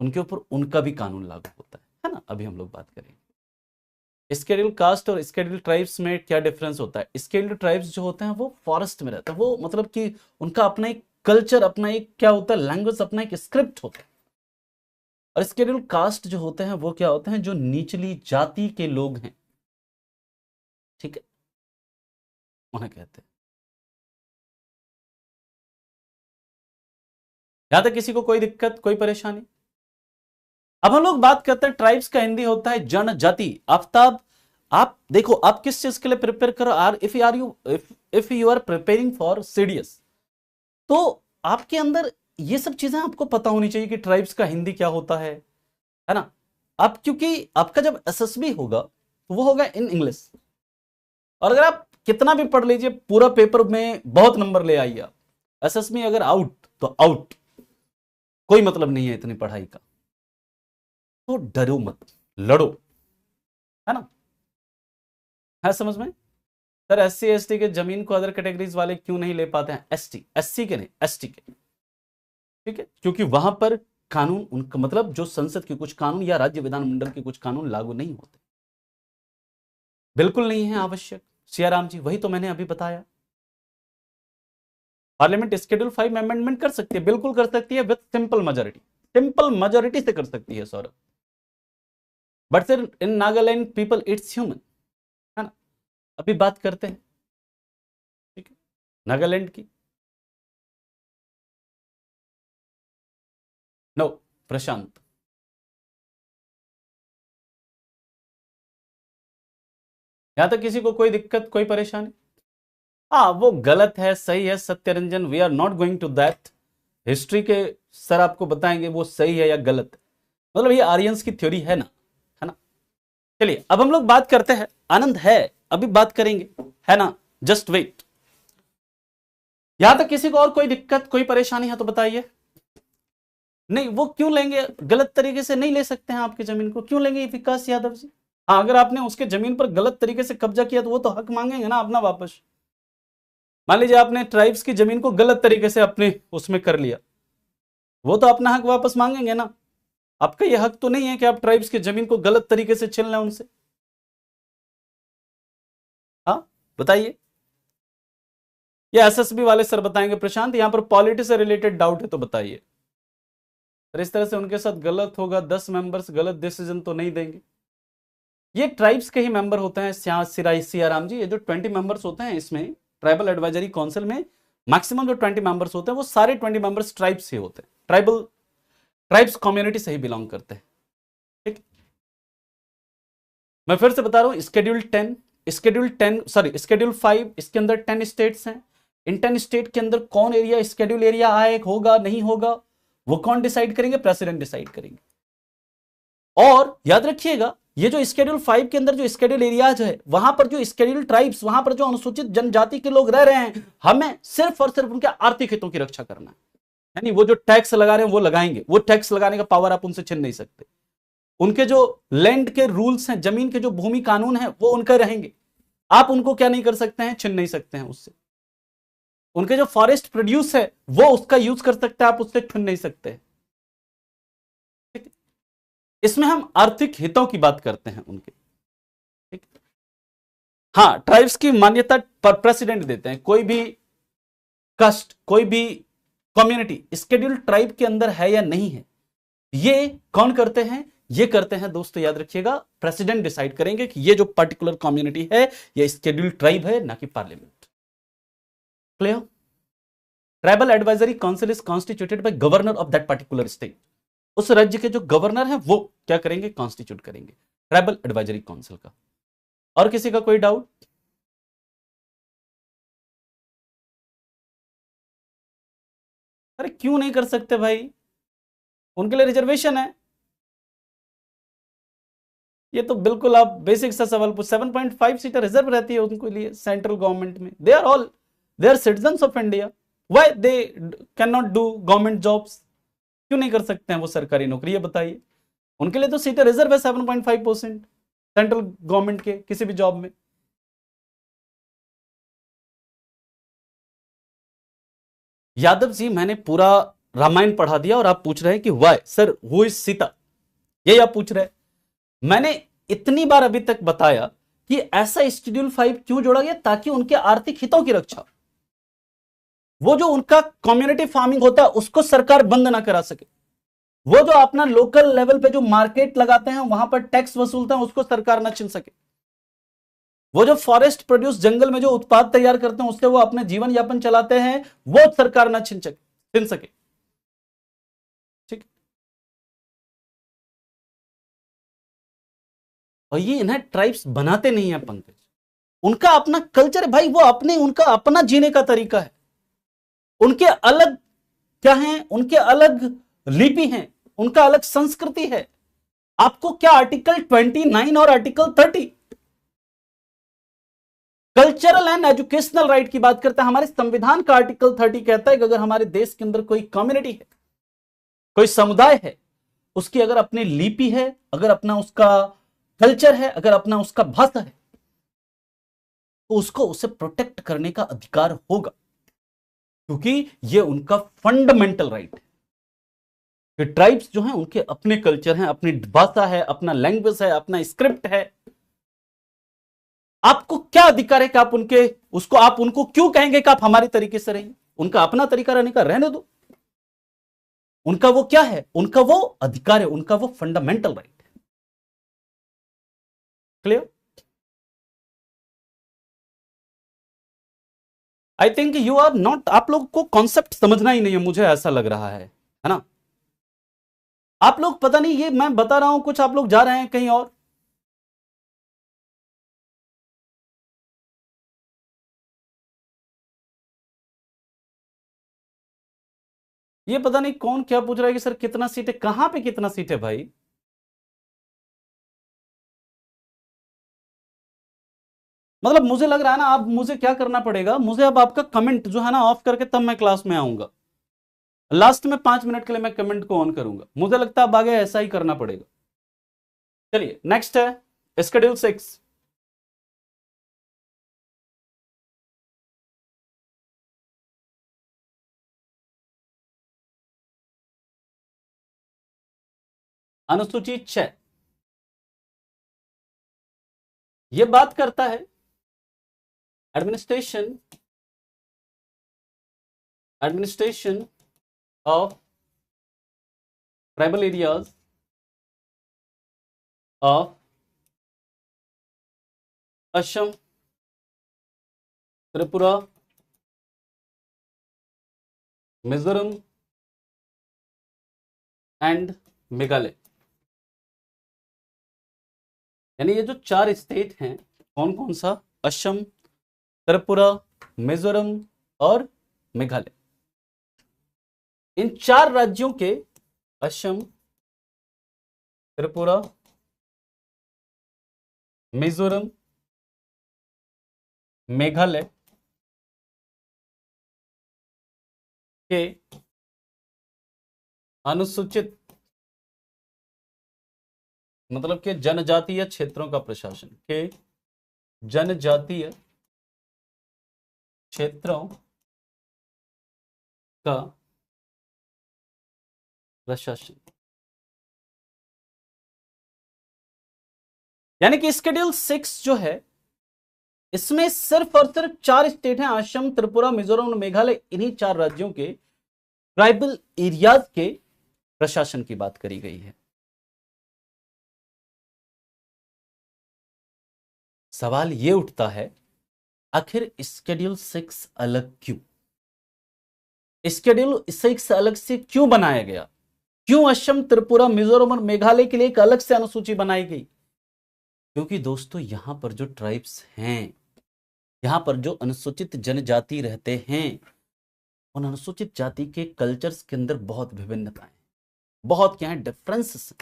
उनके ऊपर उनका भी कानून लागू होता है ना। अभी हम लोग बात करेंगे स्केड्यूल कास्ट और स्केड्यूल ट्राइब्स में क्या डिफरेंस होता है। स्केड्यूल ट्राइब्स जो होते हैं वो फॉरेस्ट में रहते हैं, वो मतलब कि उनका अपना एक कल्चर, अपना एक क्या होता है, लैंग्वेज, अपना एक स्क्रिप्ट होता है। और स्केड्यूल कास्ट जो होते हैं वो क्या होते हैं, जो निचली जाति के लोग हैं, ठीक है, उन्हें कहते हैं। यहां तक किसी को कोई दिक्कत, कोई परेशानी? अब हम लोग बात करते हैं ट्राइब्स का हिंदी होता है जनजाति। आफ्ताब, आप देखो आप किस चीज के लिए प्रिपेयर करो, if you are preparing for CDS, तो आपके अंदर ये सब चीजें आपको पता होनी चाहिए कि ट्राइब्स का हिंदी क्या होता है ना। आप क्योंकि आपका जब एसएसबी होगा तो वो होगा इन इंग्लिश, और अगर आप कितना भी पढ़ लीजिए, पूरा पेपर में बहुत नंबर ले आइए आप, एसएसबी अगर आउट तो आउट, कोई मतलब नहीं है इतनी पढ़ाई का। तो डरो मत, लड़ो, है ना, है समझ में? सर एससी एसटी के जमीन को अदर कैटेगरीज वाले क्यों नहीं ले पाते हैं? एससी के नहीं, एसटी के, ठीक है, क्योंकि वहां पर कानून उनका मतलब जो संसद के कुछ कानून या राज्य विधानमंडल के कुछ कानून लागू नहीं होते, बिल्कुल नहीं है आवश्यक। सियाराम जी, वही तो मैंने अभी बताया। पार्लियामेंट स्केड्यूल 5 में अमेंडमेंट कर सकती है, बिल्कुल कर सकती है, with simple majority, simple majority से कर सकती है Saurabh. But sir in Nagaland people it's human, है ना। अभी बात करते हैं, ठीक है, नागालैंड की। नो, प्रशांत, यहां तक किसी को कोई दिक्कत, कोई परेशानी? हाँ, वो गलत है, सही है Satyaranjan, we are not going to that. History के सर आपको बताएंगे वो सही है या गलत है, मतलब ये आर्यंस की थ्योरी है ना, है ना। चलिए अब हम लोग बात करते हैं, आनंद है अभी बात करेंगे, है ना, जस्ट वेट। यहां तक किसी को और कोई दिक्कत, कोई परेशानी है तो बताइए। नहीं, वो क्यों लेंगे, गलत तरीके से नहीं ले सकते हैं आपकी जमीन को, क्यों लेंगे विकास यादव जी? हाँ, अगर आपने उसके जमीन पर गलत तरीके से कब्जा किया तो वो तो हक मांगेंगे ना अपना वापस। मान लीजिए आपने ट्राइब्स की जमीन को गलत तरीके से अपने उसमें कर लिया, वो तो अपना हक वापस मांगेंगे ना। आपका यह हक तो नहीं है कि आप ट्राइब्स की जमीन को गलत तरीके से छीन लें उनसे। हाँ, बताइए, ये एसएसबी वाले सर बताएंगे। प्रशांत, यहां पर पॉलिटी से रिलेटेड डाउट है तो बताइए। और इस तरह से उनके साथ गलत होगा, 10 मेंबर्स गलत डिसीजन तो नहीं देंगे। ये ट्राइब्स के ही मेंबर होते हैं सियाराम जी। ये जो 20 मेंबर्स होते हैं इसमें ट्राइबल एडवाइजरी काउंसिल में, मैक्सिमम जो 20 मेंबर्स होते हैं वो सारे 20 मेंबर्स ट्राइब्स ही होते हैं, ट्राइब्स कम्युनिटी से ही बिलोंग करते हैं। ठीक, मैं फिर से बता रहा हूं, स्केड्यूल 5, इसके अंदर 10 स्टेट्स हैं। इन 10 स्टेट के अंदर कौन एरिया स्केड्यूल एरिया आए होगा नहीं होगा, वो कौन डिसाइड करेंगे? प्रेसिडेंट डिसाइड करेंगे। और याद रखिएगा ये जो स्केड्यूल 5 के अंदर जो स्केड्यूल एरियाज है, वहां पर जो स्केड्यूल ट्राइब्स, वहां पर जो अनुसूचित जनजाति के लोग रह रहे हैं, हमें सिर्फ और सिर्फ उनके आर्थिक हितों की रक्षा करना है। यानी वो जो टैक्स लगा रहे हैं वो लगाएंगे, वो टैक्स लगाने का पावर आप उनसे छीन नहीं सकते। उनके जो लैंड के रूल्स हैं, जमीन के जो भूमि कानून है, वो उनके रहेंगे, आप उनको क्या नहीं कर सकते हैं, छीन नहीं सकते हैं उससे। उनके जो फॉरेस्ट प्रोड्यूस है वो उसका यूज कर सकते हैं, आप उससे छीन नहीं सकते। इसमें हम आर्थिक हितों की बात करते हैं उनके, ठीक। हाँ, ट्राइब्स की मान्यता पर प्रेसिडेंट देते हैं। कोई भी कास्ट, कोई भी कम्युनिटी स्केड्यूल ट्राइब के अंदर है या नहीं है, ये कौन करते हैं, ये करते हैं दोस्तों, याद रखिएगा, प्रेसिडेंट डिसाइड करेंगे कि ये जो पर्टिकुलर कम्युनिटी है ये स्केड्यूल ट्राइब है, ना कि parliament. Clear? Tribal advisory council is constituted by governor of that particular state. उस राज्य के जो गवर्नर है वो क्या करेंगे, कॉन्स्टिट्यूट करेंगे ट्राइबल एडवाइजरी काउंसिल का। और किसी का कोई डाउट? अरे क्यों नहीं कर सकते भाई, उनके लिए रिजर्वेशन है। ये तो बिल्कुल आप बेसिक सा सवाल पूछ, 7.5 सीटें रिजर्व रहती है उनके लिए सेंट्रल गवर्नमेंट में। They are citizens of India, why they can not do government jobs? क्यों नहीं कर सकते हैं वो सरकारी नौकरी, ये बताइए। उनके लिए तो सीटें रिजर्व है 7.5% सेंट्रल गवर्नमेंट के किसी भी जॉब में। यादव जी, मैंने पूरा रामायण पढ़ा दिया और आप पूछ रहे हैं कि why sir who is Sita, यही आप पूछ रहे हैं। मैंने इतनी बार अभी तक बताया कि ऐसा शेड्यूल 5 क्यों जोड़ा गया, ताकि उनके आर्थिक हितों की रक्षा, वो जो उनका कम्युनिटी फार्मिंग होता है उसको सरकार बंद ना करा सके, वो जो अपना लोकल लेवल पे जो मार्केट लगाते हैं वहां पर टैक्स वसूलते हैं उसको सरकार ना छीन सके, वो जो फॉरेस्ट प्रोड्यूस जंगल में जो उत्पाद तैयार करते हैं उससे वो अपने जीवन यापन चलाते हैं, वो सरकार ना छीन सके। ठीक। और ये इन्हें ट्राइब्स बनाते नहीं है पंकज, उनका अपना कल्चर है भाई, वो अपने, उनका अपना जीने का तरीका है, उनके अलग क्या है, उनके अलग लिपि है, उनका अलग संस्कृति है। आपको क्या आर्टिकल 29 और article 30 cultural and educational right की बात करते हैं। हमारे संविधान का आर्टिकल 30 कहता है कि अगर हमारे देश के अंदर कोई कम्युनिटी है, कोई समुदाय है, उसकी अगर अपनी लिपि है, अगर अपना उसका कल्चर है, अगर अपना उसका भाषा है, तो उसको उसे प्रोटेक्ट करने का अधिकार होगा, क्योंकि ये उनका फंडामेंटल राइट है। कि ट्राइब्स जो हैं उनके अपने कल्चर हैं, अपनी भाषा है, अपना लैंग्वेज है, अपना स्क्रिप्ट है। आपको क्या अधिकार है कि आप उनको क्यों कहेंगे कि आप हमारी तरीके से रहेंगे? उनका अपना तरीका रहने का, रहने दो। उनका वो क्या है, उनका वो अधिकार है, उनका वो फंडामेंटल राइट है। Clear? I think you are not, आप लोग को कॉन्सेप्ट समझना ही नहीं है, मुझे ऐसा लग रहा है ना। आप लोग पता नहीं, ये मैं बता रहा हूं कुछ, आप लोग जा रहे हैं कहीं और। ये पता नहीं कौन क्या पूछ रहा है कि सर कितना सीट है, कहां पे कितना सीट है भाई? मतलब मुझे लग रहा है ना, अब मुझे क्या करना पड़ेगा, मुझे अब आपका कमेंट जो है ना ऑफ करके तब मैं क्लास में आऊंगा। लास्ट में 5 मिनट के लिए मैं कमेंट को ऑन करूंगा, मुझे लगता है अब आगे ऐसा ही करना पड़ेगा। चलिए नेक्स्ट है शेड्यूल 6। अनुसूची 6 ये बात करता है administration of tribal areas of Assam, Tripura, Mizoram and Meghalaya. यानी ये जो 4 स्टेट हैं, कौन कौन सा, असम, त्रिपुरा, मिजोरम और मेघालय। इन 4 राज्यों के, असम, त्रिपुरा, मिजोरम, मेघालय के अनुसूचित मतलब के जनजातीय क्षेत्रों का प्रशासन, के जनजातीय क्षेत्रों का प्रशासन। यानी कि स्केड्यूल 6 जो है इसमें सिर्फ और सिर्फ 4 स्टेट हैं, असम, त्रिपुरा, मिजोरम और मेघालय। इन्हीं 4 राज्यों के ट्राइबल एरियाज के प्रशासन की बात करी गई है। सवाल यह उठता है आखिर स्केड्यूल 6 अलग क्यों? स्केड्यूल 6 अलग से क्यों बनाया गया? क्यों असम, त्रिपुरा, मिजोरम और मेघालय के लिए एक अलग से अनुसूची बनाई गई? क्योंकि दोस्तों यहां पर जो ट्राइब्स हैं, यहां पर जो अनुसूचित जनजाति रहते हैं, उन अनुसूचित जाति के कल्चर्स के अंदर बहुत विभिन्नताएं, बहुत क्या है, डिफरेंसेस।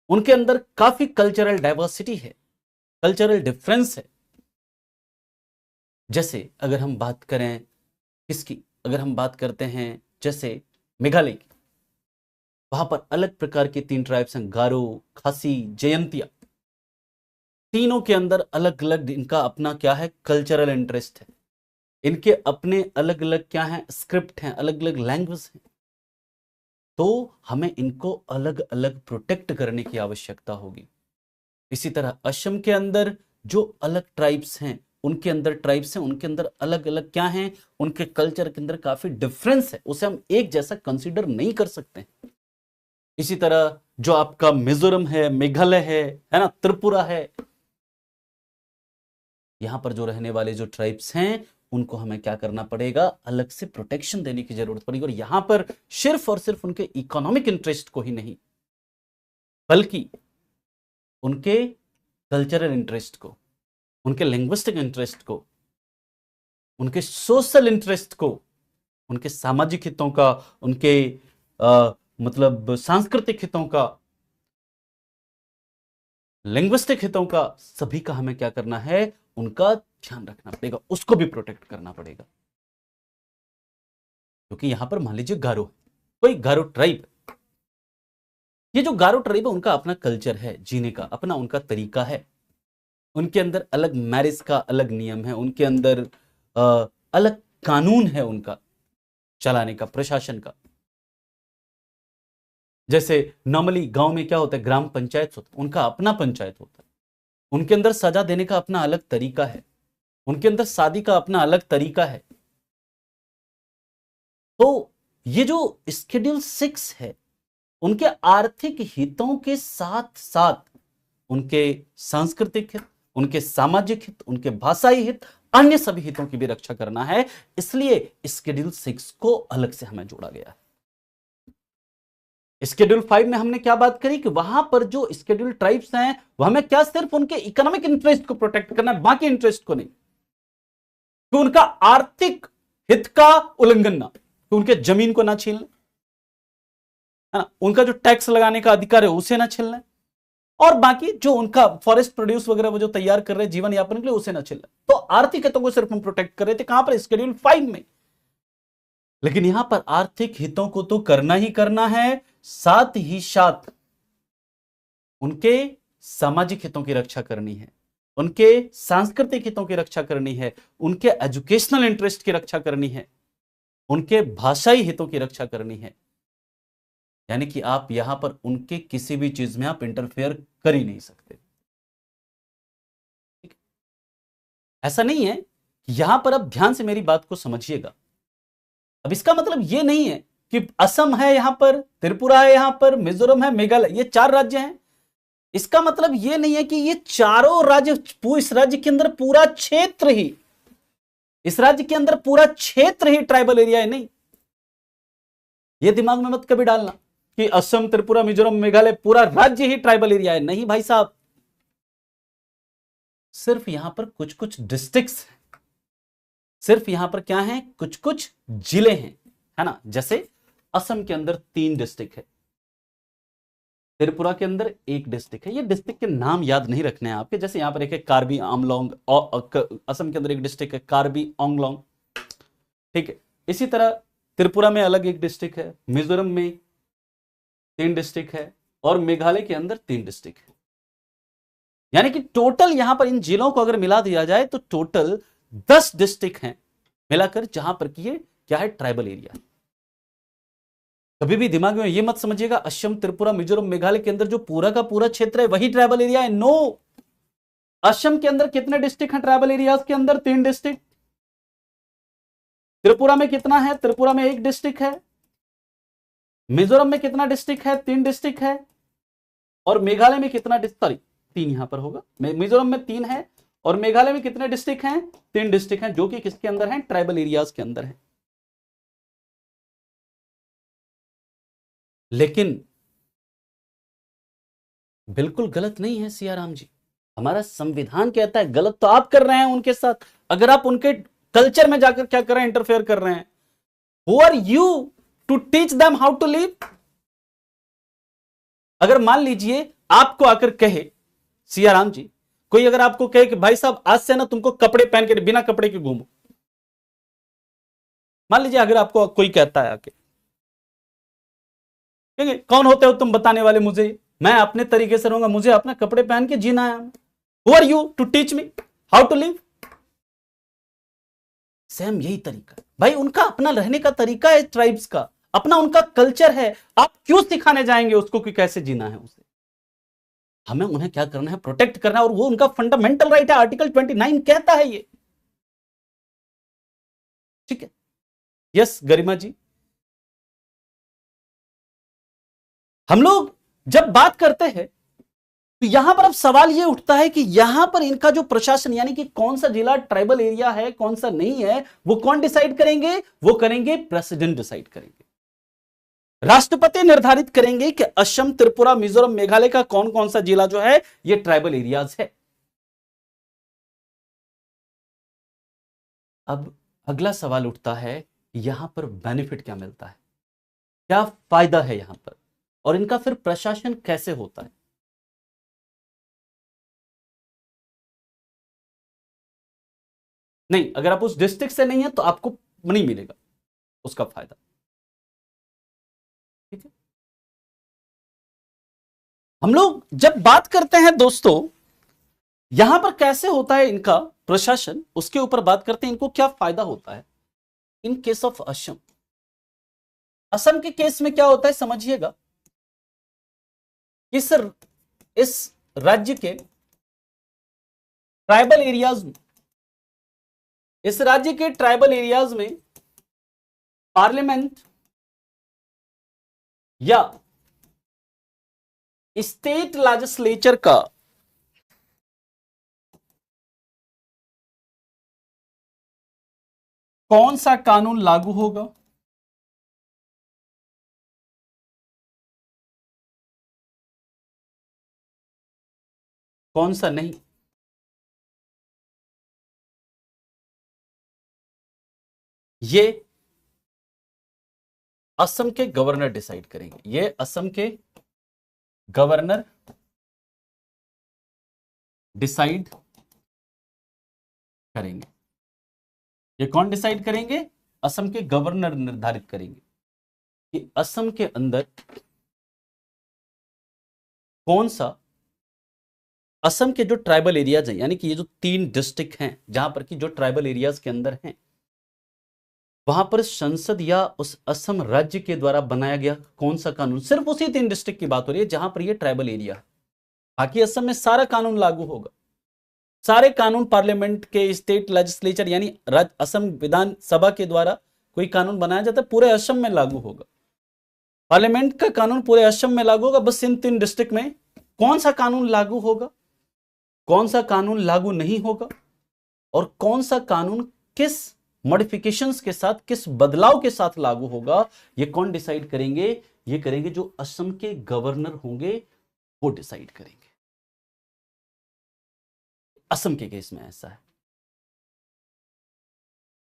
उनके अंदर काफी कल्चरल डाइवर्सिटी है, कल्चरल डिफरेंस है। जैसे अगर हम बात करें किसकी, अगर हम बात करते हैं जैसे मेघालय की, वहां पर अलग प्रकार के 3 ट्राइब्स हैं, गारो, खासी, जयंतिया। तीनों के अंदर अलग अलग इनका अपना क्या है, कल्चरल इंटरेस्ट है। इनके अपने अलग अलग क्या है, स्क्रिप्ट हैं, अलग अलग लैंग्वेज हैं। तो हमें इनको अलग अलग प्रोटेक्ट करने की आवश्यकता होगी। इसी तरह असम के अंदर जो अलग ट्राइब्स हैं, उनके अंदर अलग अलग क्या हैं, उनके कल्चर के अंदर काफी डिफरेंस है, उसे हम एक जैसा कंसीडर नहीं कर सकते। इसी तरह जो आपका मिजोरम है, मेघालय है ना, त्रिपुरा है, यहां पर जो रहने वाले जो ट्राइब्स हैं उनको हमें क्या करना पड़ेगा, अलग से प्रोटेक्शन देने की जरूरत पड़ेगी। और यहां पर सिर्फ और सिर्फ उनके इकोनॉमिक इंटरेस्ट को ही नहीं, बल्कि उनके कल्चरल इंटरेस्ट को, उनके लिंग्विस्टिक इंटरेस्ट को, उनके सोशल इंटरेस्ट को, उनके सामाजिक हितों का, उनके मतलब सांस्कृतिक हितों का, लिंग्विस्टिक हितों का, सभी का हमें क्या करना है, उनका ध्यान रखना पड़ेगा, उसको भी प्रोटेक्ट करना पड़ेगा। क्योंकि यहां पर मान लीजिए गारो, कोई गारो ट्राइब, ये जो गारो ट्राइब है उनका अपना कल्चर है, जीने का अपना उनका तरीका है। उनके अंदर अलग मैरिज का अलग नियम है, उनके अंदर अलग कानून है उनका चलाने का, प्रशासन का। जैसे नॉर्मली गांव में क्या होता है, ग्राम पंचायत होता है, उनका अपना पंचायत होता है। उनके अंदर सजा देने का अपना अलग तरीका है, उनके अंदर शादी का अपना अलग तरीका है। तो ये जो स्केड्यूल 6 है, उनके आर्थिक हितों के साथ साथ उनके सांस्कृतिक हित, उनके सामाजिक हित, उनके भाषाई हित, अन्य सभी हितों की भी रक्षा करना है। इसलिए स्केड्यूल 6 को अलग से हमें जोड़ा गया है। स्केड्यूल 5 में हमने क्या बात करी कि वहां पर जो स्केड्यूल ट्राइब्स हैं, वह हमें क्या सिर्फ उनके इकोनॉमिक इंटरेस्ट को प्रोटेक्ट करना है, बाकी इंटरेस्ट को नहीं। कि उनका आर्थिक हित का उल्लंघन ना, कि उनके जमीन को ना छीन ले, है ना, उनका जो टैक्स लगाने का अधिकार है उसे ना छीन ले, और बाकी जो उनका फॉरेस्ट प्रोड्यूस वगैरह वो जो तैयार कर रहे हैं जीवन यापन के लिए, उसे ना छीन ले। तो आर्थिक हितों को सिर्फ हम प्रोटेक्ट कर रहे थे, कहां पर, स्केड्यूल 5 में। लेकिन यहां पर आर्थिक हितों को तो करना ही करना है, साथ ही साथ उनके सामाजिक हितों की रक्षा करनी है, उनके सांस्कृतिक हितों की रक्षा करनी है, उनके एजुकेशनल इंटरेस्ट की रक्षा करनी है, उनके भाषाई हितों की रक्षा करनी है। यानी कि आप यहां पर उनके किसी भी चीज में आप इंटरफेयर कर ही नहीं सकते। ऐसा नहीं है, यहां पर अब ध्यान से मेरी बात को समझिएगा। अब इसका मतलब यह नहीं है कि असम है यहां पर, त्रिपुरा है यहां पर, मिजोरम है, मेघालय, ये 4 राज्य हैं। इसका मतलब यह नहीं है कि ये चारों राज्य, इस राज्य के अंदर पूरा क्षेत्र ही, इस राज्य के अंदर पूरा क्षेत्र ही ट्राइबल एरिया है, नहीं। ये दिमाग में मत कभी डालना कि असम, त्रिपुरा, मिजोरम, मेघालय पूरा राज्य ही ट्राइबल एरिया है, नहीं भाई साहब। सिर्फ यहां पर कुछ कुछ डिस्ट्रिक्ट्स, सिर्फ यहां पर क्या है, कुछ कुछ जिले हैं, है ना। जैसे असम के अंदर 3 डिस्ट्रिक्ट है, त्रिपुरा के अंदर एक डिस्ट्रिक्ट है। ये डिस्ट्रिक्ट के नाम याद नहीं रखने हैं आपके, जैसे यहां पर एक है कार्बी आंगलोंग, और असम के अंदर एक डिस्ट्रिक्ट है कार्बी आंगलोंग, ठीक है। इसी तरह त्रिपुरा में अलग एक डिस्ट्रिक्ट है, मिजोरम में 3 डिस्ट्रिक्ट है, और मेघालय के अंदर 3 डिस्ट्रिक्ट है। यानी कि टोटल यहां पर इन जिलों को अगर मिला दिया जाए तो टोटल 10 डिस्ट्रिक्ट हैं मिलाकर, जहां पर कि ये क्या है, ट्राइबल एरिया। कभी भी दिमाग में ये मत समझिएगा असम, त्रिपुरा, मिजोरम, मेघालय के अंदर जो पूरा का पूरा क्षेत्र है वही ट्राइबल एरिया है। नो, असम के अंदर कितने डिस्ट्रिक्ट हैं ट्राइबल एरियाज के अंदर? 3 डिस्ट्रिक्ट। त्रिपुरा में कितना है? त्रिपुरा में 1 डिस्ट्रिक्ट है। मिजोरम में कितना डिस्ट्रिक्ट है? 3 डिस्ट्रिक्ट है। और मेघालय में कितना सॉरी 3 यहां पर होगा, मिजोरम में 3 है, और मेघालय में कितने डिस्ट्रिक्ट हैं? 3 डिस्ट्रिक्ट हैं, जो कि किसके अंदर हैं? ट्राइबल एरियाज के अंदर है। लेकिन बिल्कुल गलत नहीं है सियाराम जी, हमारा संविधान कहता है, गलत तो आप कर रहे हैं उनके साथ। अगर आप उनके कल्चर में जाकर क्या कर रहे हैं, इंटरफेयर कर रहे हैं। Who are you to teach them how to live? अगर मान लीजिए आपको आकर कहे सियाराम जी, कोई अगर आपको कहे कि भाई साहब आज से ना तुमको कपड़े पहन के बिना कपड़े के घूमो, मान लीजिए अगर आपको कोई कहता है आके, ठीक है, कौन होते हो तुम बताने वाले मुझे, मैं अपने तरीके से रहूंगा, मुझे अपना कपड़े पहन के जीना है। Who are you to teach me how to live? Same यही तरीका भाई, उनका अपना रहने का तरीका है, ट्राइब्स का अपना उनका कल्चर है। आप क्यों सिखाने जाएंगे उसको कि कैसे जीना है उसे? हमें उन्हें क्या करना है, प्रोटेक्ट करना है, और वो उनका फंडामेंटल राइट है, आर्टिकल 29 कहता है ये, ठीक है। यस गरिमा जी, हम लोग जब बात करते हैं तो यहां पर अब सवाल यह उठता है कि यहां पर इनका जो प्रशासन, यानी कि कौन सा जिला ट्राइबल एरिया है कौन सा नहीं है, वो कौन डिसाइड करेंगे? वो करेंगे प्रेसिडेंट डिसाइड करेंगे, राष्ट्रपति निर्धारित करेंगे कि असम, त्रिपुरा, मिजोरम, मेघालय का कौन कौन सा जिला जो है ये ट्राइबल एरियाज है। अब अगला सवाल उठता है, यहां पर बेनिफिट क्या मिलता है, क्या फायदा है यहां पर, और इनका फिर प्रशासन कैसे होता है? नहीं, अगर आप उस डिस्ट्रिक्ट से नहीं है तो आपको नहीं मिलेगा उसका फायदा, ठीक है। हम लोग जब बात करते हैं दोस्तों यहां पर कैसे होता है इनका प्रशासन, उसके ऊपर बात करते हैं, इनको क्या फायदा होता है। In case of Assam, Assam के केस में क्या होता है समझिएगा, इस राज्य के ट्राइबल एरियाज में, इस राज्य के ट्राइबल एरियाज में पार्लियामेंट या स्टेट लेजिस्लेचर का कौन सा कानून लागू होगा, कौन सा नहीं, ये असम के गवर्नर डिसाइड करेंगे। ये असम के गवर्नर डिसाइड करेंगे। ये कौन डिसाइड करेंगे? असम के गवर्नर निर्धारित करेंगे कि असम के अंदर कौन सा, असम के जो ट्राइबल एरियाज हैं, यानी कि ये जो 3 डिस्ट्रिक्ट हैं जहां पर कि जो ट्राइबल एरियाज के अंदर हैं, वहां पर संसद या उस असम राज्य के द्वारा बनाया गया कौन सा कानून, सिर्फ उसी 3 डिस्ट्रिक्ट की बात हो रही है जहां पर ये ट्राइबल एरिया है। बाकी असम में सारा कानून लागू होगा, सारे कानून पार्लियामेंट के, स्टेट लेजिस्लेचर यानी असम विधानसभा के द्वारा कोई कानून बनाया जाता है पूरे असम में लागू होगा, पार्लियामेंट का कानून पूरे असम में लागू होगा। बस इन 3 डिस्ट्रिक्ट में कौन सा कानून लागू होगा, कौन सा कानून लागू नहीं होगा, और कौन सा कानून किस मॉडिफिकेशंस के साथ, किस बदलाव के साथ लागू होगा, ये कौन डिसाइड करेंगे? ये करेंगे जो असम के गवर्नर होंगे, वो डिसाइड करेंगे। असम के केस में ऐसा है।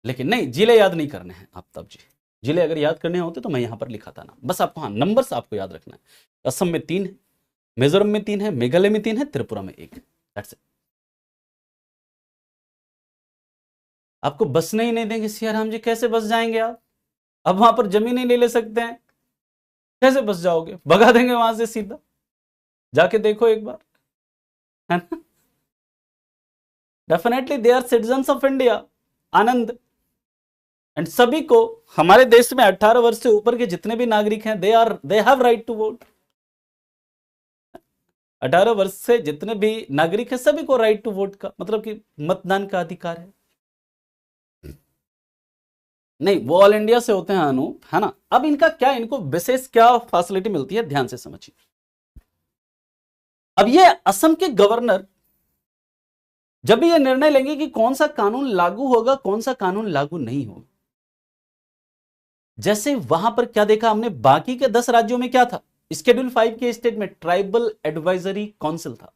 लेकिन नहीं, जिले याद नहीं करने हैं आप तब जी, जिले अगर याद करने होते तो मैं यहां पर लिखा था ना, बस आपको हाँ नंबर्स आपको याद रखना है। असम में 3 है, मिजोरम में 3 है, मेघालय में 3 है, त्रिपुरा में 1 है। That's it. आपको बसने ही नहीं देंगे सियाराम जी, कैसे बस जाएंगे आप? अब वहां पर जमीन ही नहीं ले सकते हैं, कैसे बस जाओगे? भगा देंगे वहां से सीधा, जाके देखो एक बार, है ना? Definitely they are citizens of India. Anand. And सभी को, हमारे देश में 18 वर्ष से ऊपर के जितने भी नागरिक हैं, they have right to vote. 18 वर्ष से जितने भी नागरिक हैं सभी को राइट टू वोट का मतलब कि मतदान का अधिकार है। नहीं, वो ऑल इंडिया से होते हैं अनूप, है ना? अब इनका क्या, इनको विशेष क्या फैसिलिटी मिलती है, ध्यान से समझिए। अब ये असम के गवर्नर जब भी ये निर्णय लेंगे कि कौन सा कानून लागू होगा, कौन सा कानून लागू नहीं होगा, जैसे वहां पर क्या देखा हमने, बाकी के 10 राज्यों में क्या था, शेड्यूल 5 के स्टेट में ट्राइबल एडवाइजरी काउंसिल था,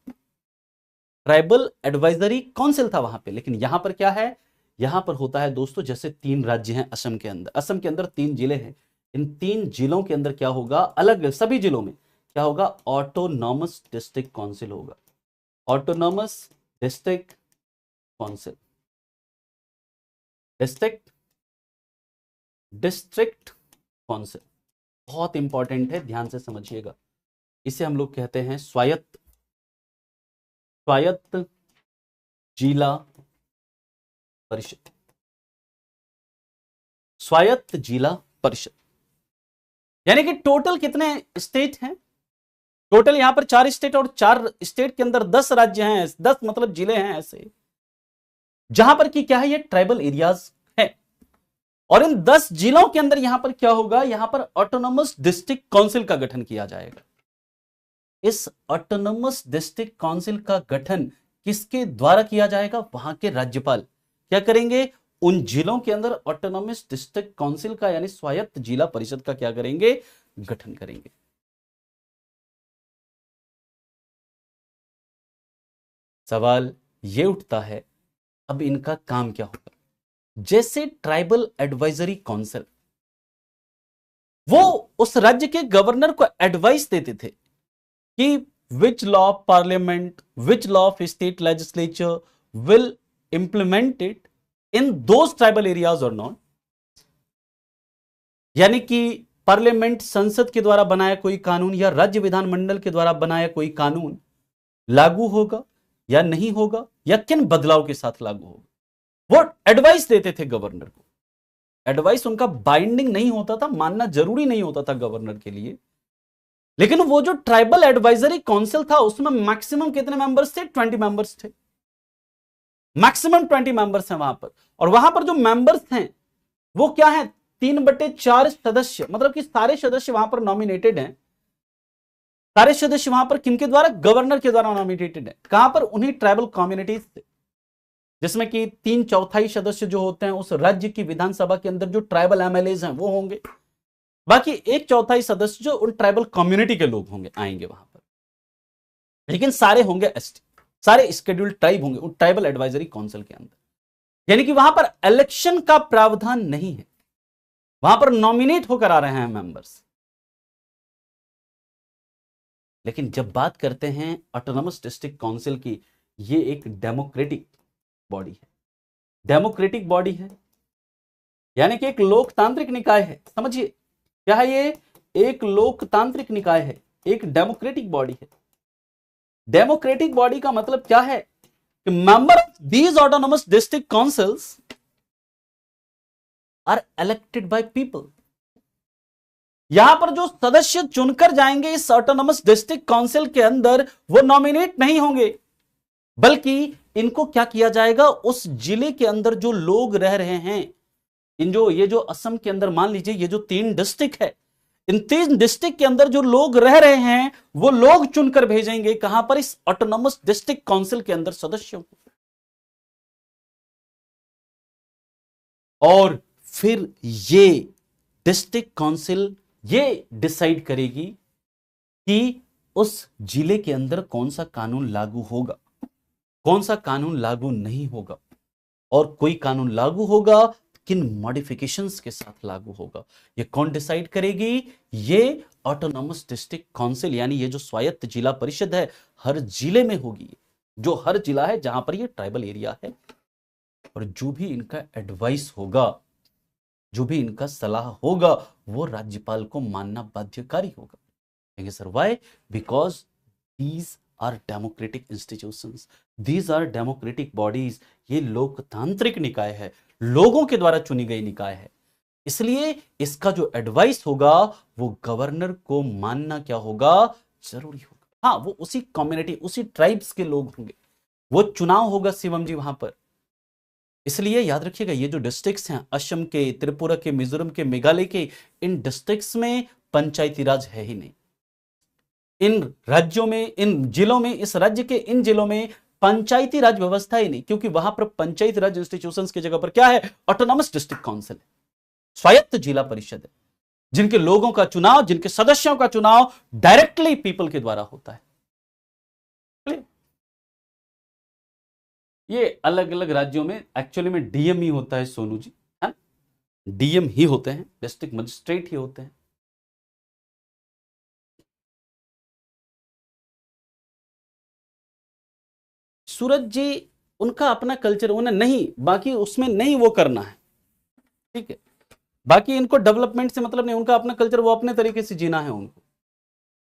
ट्राइबल एडवाइजरी काउंसिल था वहां पे। लेकिन यहां पर क्या है, यहां पर होता है दोस्तों, जैसे 3 राज्य हैं असम के अंदर, असम के अंदर 3 जिले हैं, इन 3 जिलों के अंदर क्या होगा, अलग सभी जिलों में क्या होगा, ऑटोनॉमस डिस्ट्रिक्ट काउंसिल होगा, autonomous district council, district council बहुत इंपॉर्टेंट है, ध्यान से समझिएगा। इसे हम लोग कहते हैं स्वायत्त जिला परिषद, स्वायत्त जिला परिषद। यानी कि टोटल कितने स्टेट हैं, टोटल यहां पर 4 स्टेट, और 4 स्टेट के अंदर 10 राज्य हैं, 10 मतलब जिले हैं ऐसे, जहां पर कि क्या है, ये ट्राइबल एरियाज है। और इन 10 जिलों के अंदर यहां पर क्या होगा, यहां पर ऑटोनॉमस डिस्ट्रिक्ट काउंसिल का गठन किया जाएगा। इस ऑटोनॉमस डिस्ट्रिक्ट काउंसिल का गठन किसके द्वारा किया जाएगा, वहां के राज्यपाल क्या करेंगे, उन जिलों के अंदर ऑटोनॉमस डिस्ट्रिक्ट काउंसिल का यानी स्वायत्त जिला परिषद का क्या करेंगे, गठन करेंगे। सवाल यह उठता है, अब इनका काम क्या होगा? जैसे ट्राइबल एडवाइजरी काउंसिल, वो उस राज्य के गवर्नर को एडवाइस देते थे कि which law of parliament, which law of state legislature will implement it in those tribal areas और नॉट। यानी कि पार्लियामेंट, संसद के द्वारा बनाया कोई कानून या राज्य विधानमंडल के द्वारा बनाया कोई कानून लागू होगा या नहीं होगा, या किन बदलाव के साथ लागू होगा, वो एडवाइस देते थे गवर्नर को। एडवाइस उनका बाइंडिंग नहीं होता था, मानना जरूरी नहीं होता था गवर्नर के लिए। लेकिन वो जो ट्राइबल एडवाइजरी काउंसिल था उसमें मैक्सिमम कितने मेंबर्स थे, 20 मेंबर्स थे, मैक्सिमम 20 मेंबर्स हैं वहां पर। और वहां पर जो मेंबर्स हैं वो क्या है, 3/4 सदस्य, मतलब कि सारे सदस्य वहां पर नॉमिनेटेड हैं। सारे सदस्य वहां पर किनके द्वारा, गवर्नर के द्वारा नॉमिनेटेड है। कहां पर, उन्हीं ट्राइबल कम्युनिटीज से, जिसमें कि 3/4 सदस्य जो होते हैं उस राज्य की विधानसभा के अंदर जो ट्राइबल एमएलएज हैं वो होंगे, बाकी 1/4 सदस्य जो उन ट्राइबल कम्युनिटी के लोग होंगे, आएंगे वहां पर। लेकिन सारे होंगे एसटी, सारे शेड्यूल्ड ट्राइब होंगे उन ट्राइबल एडवाइजरी काउंसिल के अंदर। यानी कि वहां पर इलेक्शन का प्रावधान नहीं है, वहां पर नॉमिनेट होकर आ रहे हैं मेंबर्स। लेकिन जब बात करते हैं ऑटोनॉमस डिस्ट्रिक्ट काउंसिल की, ये एक डेमोक्रेटिक बॉडी है, डेमोक्रेटिक बॉडी है, यानी कि एक लोकतांत्रिक निकाय है। समझिए क्या है, ये एक लोकतांत्रिक निकाय है, एक डेमोक्रेटिक बॉडी है। डेमोक्रेटिक बॉडी का मतलब क्या है कि member of these autonomous district councils are elected by people. यहां पर जो सदस्य चुनकर जाएंगे इस ऑटोनॉमस डिस्ट्रिक्ट काउंसिल के अंदर, वो नॉमिनेट नहीं होंगे, बल्कि इनको क्या किया जाएगा, उस जिले के अंदर जो लोग रह रहे हैं, ये जो असम के अंदर मान लीजिए ये जो 3 डिस्ट्रिक्ट है, इन 3 डिस्ट्रिक्ट के अंदर जो लोग रह रहे हैं वो लोग चुनकर भेजेंगे कहां पर, इस ऑटोनॉमस डिस्ट्रिक्ट काउंसिल के अंदर सदस्यों को। और फिर ये डिस्ट्रिक्ट काउंसिल ये डिसाइड करेगी कि उस जिले के अंदर कौन सा कानून लागू होगा, कौन सा कानून लागू नहीं होगा। और कोई कानून लागू होगा किन मॉडिफिकेशंस के साथ लागू होगा, ये कौन डिसाइड करेगी? ये ऑटोनॉमस डिस्ट्रिक्ट काउंसिल, यानी ये जो स्वायत्त जिला परिषद है, हर जिले में होगी, जो हर जिला है जहां पर ये ट्राइबल एरिया है। और जो भी इनका एडवाइस होगा, जो भी इनका सलाह होगा, वो राज्यपाल को मानना बाध्यकारी होगा। कहेंगे sir why? Because these are democratic institutions, these are democratic bodies. ये लोकतांत्रिक निकाय है, लोगों के द्वारा चुनी गई निकाय है, इसलिए इसका जो एडवाइस होगा वो गवर्नर को मानना क्या होगा? जरूरी होगा। हाँ, वो उसी कम्युनिटी, उसी ट्राइब्स के लोग होंगे, वो चुनाव होगा शिवम जी वहां पर। इसलिए याद रखिएगा, ये जो डिस्ट्रिक्ट्स हैं, असम के, त्रिपुरा के, मिजोरम के, मेघालय के, इन डिस्ट्रिक्ट्स में पंचायती राज है ही नहीं। इन राज्यों में, इन जिलों में, इस राज्य के इन जिलों में पंचायती राज व्यवस्था ही नहीं, क्योंकि वहां पर पंचायती राज इंस्टीट्यूशंस की जगह पर क्या है? ऑटोनॉमस डिस्ट्रिक्ट काउंसिल है, स्वायत्त जिला परिषद है, जिनके लोगों का चुनाव, जिनके सदस्यों का चुनाव डायरेक्टली पीपल के द्वारा होता है। ये अलग अलग राज्यों में एक्चुअली में डीएम ही होता है सोनू जी, है, डीएम ही होते हैं, डिस्ट्रिक्ट मजिस्ट्रेट ही होते हैं। सूरज जी, उनका अपना कल्चर, उन्हें नहीं, बाकी उसमें नहीं वो करना है, ठीक है, बाकी इनको डेवलपमेंट से मतलब नहीं, उनका अपना कल्चर, वो अपने तरीके से जीना है उनको,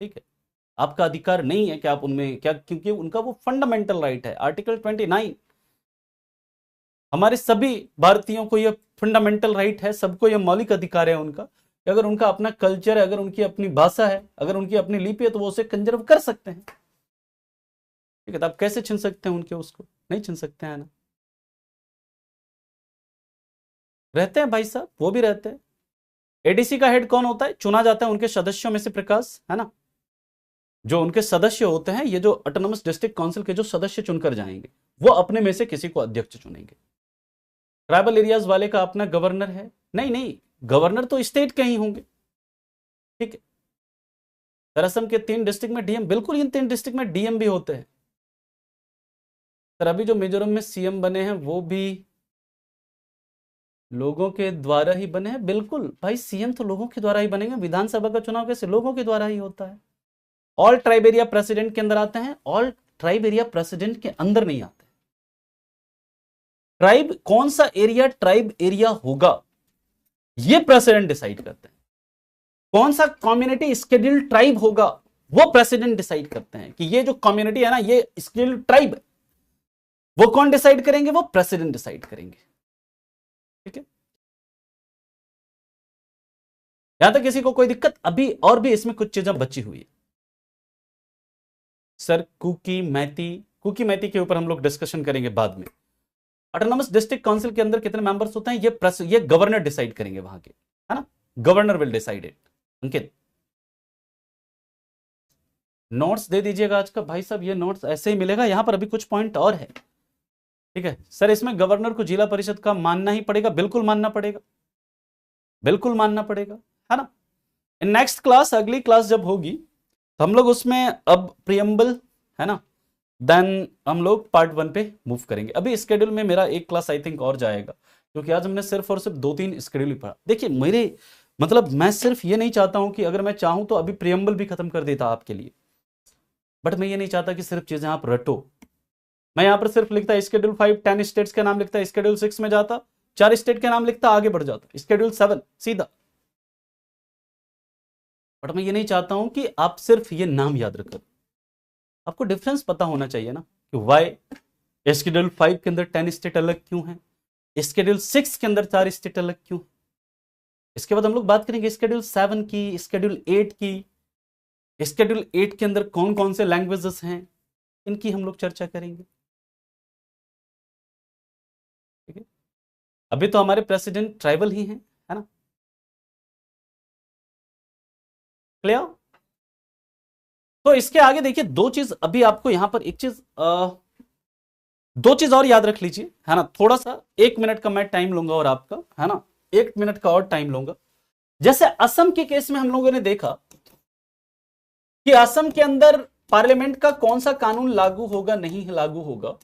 ठीक है। आपका अधिकार नहीं है कि आप उनमें क्या, क्योंकि उनका वो फंडामेंटल राइट है, आर्टिकल 29। हमारे सभी भारतीयों को यह फंडामेंटल राइट है, सबको यह मौलिक अधिकार है उनका, कि अगर उनका अपना कल्चर है, अगर उनकी अपनी भाषा है, अगर उनकी अपनी लिपि है, तो वो उसे कंजर्व कर सकते हैं, ठीक है। तो आप कैसे छीन सकते हैं उनके, उसको नहीं छीन सकते हैं ना। रहते हैं भाई साहब, वो भी रहते हैं। एडीसी का हेड कौन होता है? चुना जाता है उनके सदस्यों में से, प्रकाश, है ना। जो उनके सदस्य होते हैं, ये जो ऑटोनॉमस डिस्ट्रिक्ट काउंसिल के जो सदस्य चुनकर जाएंगे, वो अपने में से किसी को अध्यक्ष चुनेंगे। ट्राइबल एरियाज वाले का अपना गवर्नर है? नहीं नहीं, गवर्नर तो स्टेट के ही होंगे, ठीक है। सर असम के 3 डिस्ट्रिक्ट में डीएम, बिल्कुल इन 3 डिस्ट्रिक्ट में डीएम भी होते हैं। सर अभी जो मिजोरम में सीएम बने हैं, वो भी लोगों के द्वारा ही बने हैं। बिल्कुल भाई, सीएम तो लोगों के द्वारा ही बनेंगे, विधानसभा का चुनाव कैसे? लोगों के द्वारा ही होता है। ऑल ट्राइब एरिया प्रेसिडेंट के अंदर आते हैं, ऑल ट्राइब एरिया प्रेसिडेंट के अंदर नहीं आते। ट्राइब कौन सा एरिया ट्राइब एरिया होगा, ये प्रेसिडेंट डिसाइड करते हैं। कौन सा कम्युनिटी स्केड्यूल्ड ट्राइब होगा, वो प्रेसिडेंट डिसाइड करते हैं कि ये जो कम्युनिटी है ना, ये स्केड्यूल्ड ट्राइब है। वो कौन डिसाइड करेंगे? वो प्रेसिडेंट डिसाइड करेंगे, ठीक है। यहां तक किसी को कोई दिक्कत? अभी और भी इसमें कुछ चीजें बची हुई है। सर कुकी मैती के ऊपर हम लोग डिस्कशन करेंगे बाद में। ऑटोनॉमस डिस्ट्रिक्ट काउंसिल के अंदर कितने मेंबर्स होते हैं, ये गवर्नर डिसाइड करेंगे वहां के, है ना। Governor will decide it. Ankit notes दे दीजिएगा आज का भाई साहब, ये नोट्स ऐसे ही मिलेगा, यहां पर अभी कुछ पॉइंट और है, ठीक है। सर इसमें गवर्नर को जिला परिषद का मानना ही पड़ेगा, बिल्कुल मानना पड़ेगा, बिल्कुल मानना पड़ेगा, है ना। इन नेक्स्ट क्लास, अगली क्लास जब होगी, तो हम लोग उसमें अब प्रियम्बल, है ना, देन हम लोग पार्ट 1 पे मूव करेंगे। अभी स्केड्यूल में मेरा एक क्लास आई थिंक और जाएगा, क्योंकि आज हमने सिर्फ और सिर्फ 2-3 स्केड्यूल ही पढ़ा। देखिए मेरे मतलब, मैं सिर्फ ये नहीं चाहता हूं कि अगर मैं चाहूं तो अभी प्रियम्बल भी खत्म कर देता आपके लिए, बट मैं ये नहीं चाहता कि सिर्फ चीजें आप रटो। मैं यहां पर सिर्फ लिखता स्केड्यूल 5 10 स्टेट्स के नाम लिखता, स्केड्यूल 6 में जाता 4 स्टेट के नाम लिखता, आगे बढ़ जाता, स्केड्यूल 7 सीधा। बट मैं ये नहीं चाहता हूं कि आप सिर्फ ये नाम याद रखें, आपको डिफरेंस पता होना चाहिए ना, कि वाई स्केड्यूल 5 के अंदर 10 स्टेट अलग क्यों है, स्केड्यूल 6 के अंदर 4 स्टेट अलग क्यों। इसके बाद हम लोग बात करेंगे स्केड्यूल 7 की, स्केड्यूल 8 की। स्केड्यूल 8 के अंदर कौन कौन से लैंग्वेजेस हैं, इनकी हम लोग चर्चा करेंगे, ठीक है। अभी तो हमारे प्रेसिडेंट ट्राइबल ही हैं, है ना, क्लियर। तो इसके आगे देखिए 2 चीज, अभी आपको यहां पर एक चीज 2 चीज और याद रख लीजिए, है ना। थोड़ा सा 1 मिनट का मैं टाइम लूंगा और आपका, है ना, 1 मिनट का और टाइम लूंगा। जैसे असम के केस में हम लोगों ने देखा कि असम के अंदर पार्लियामेंट का कौन सा कानून लागू होगा, नहीं लागू होगा,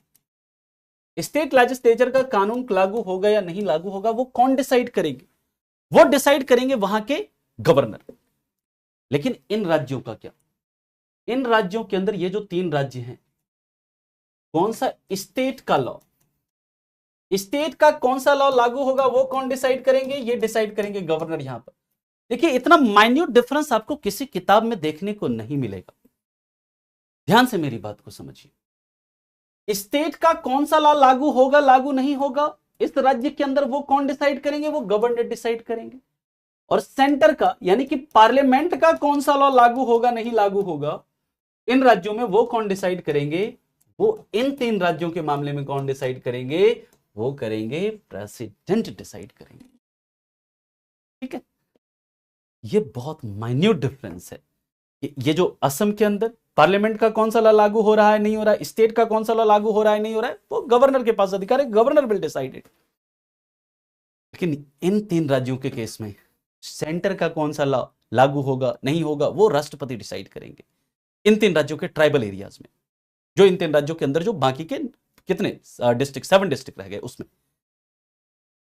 स्टेट लेजिस्लेचर का कानून लागू होगा या नहीं लागू होगा वो कौन डिसाइड करेंगे? वो डिसाइड करेंगे वहां के गवर्नर। लेकिन इन राज्यों का क्या? इन राज्यों के अंदर ये जो 3 राज्य हैं, कौन सा स्टेट का लॉ, स्टेट का कौन सा लॉ लागू होगा वो कौन डिसाइड करेंगे? ये डिसाइड करेंगे गवर्नर। यहां पर देखिए, इतना माइन्यूट डिफरेंस आपको किसी किताब में देखने को नहीं मिलेगा। ध्यान से मेरी बात को समझिए। स्टेट का कौन सा लॉ लागू होगा, लागू नहीं होगा, इस राज्य के अंदर वो कौन डिसाइड करेंगे? वो गवर्नर डिसाइड करेंगे। और सेंटर का यानी कि पार्लियामेंट का कौन सा लॉ लागू होगा, नहीं लागू होगा इन राज्यों में, वो कौन डिसाइड करेंगे? वो इन 3 राज्यों के मामले में कौन डिसाइड करेंगे? वो करेंगे प्रेसिडेंट डिसाइड करेंगे। ठीक है, ये बहुत माइन्यूट डिफरेंस है। ये जो असम के अंदर पार्लियामेंट का कौन सा लॉ लागू हो रहा है, नहीं हो रहा है, स्टेट का कौन सा लॉ लागू हो रहा है, नहीं हो रहा है, वो गवर्नर के पास अधिकार है, गवर्नर विल डिसाइड इट। लेकिन इन 3 राज्यों के केस में सेंटर का कौन सा लॉ लागू होगा, नहीं होगा, वो राष्ट्रपति डिसाइड करेंगे। इन 3 राज्यों के ट्राइबल एरियाज में, जो इन 3 राज्यों के अंदर जो बाकी के कितने डिस्ट्रिक्ट, 7 डिस्ट्रिक्ट रह गए उसमें।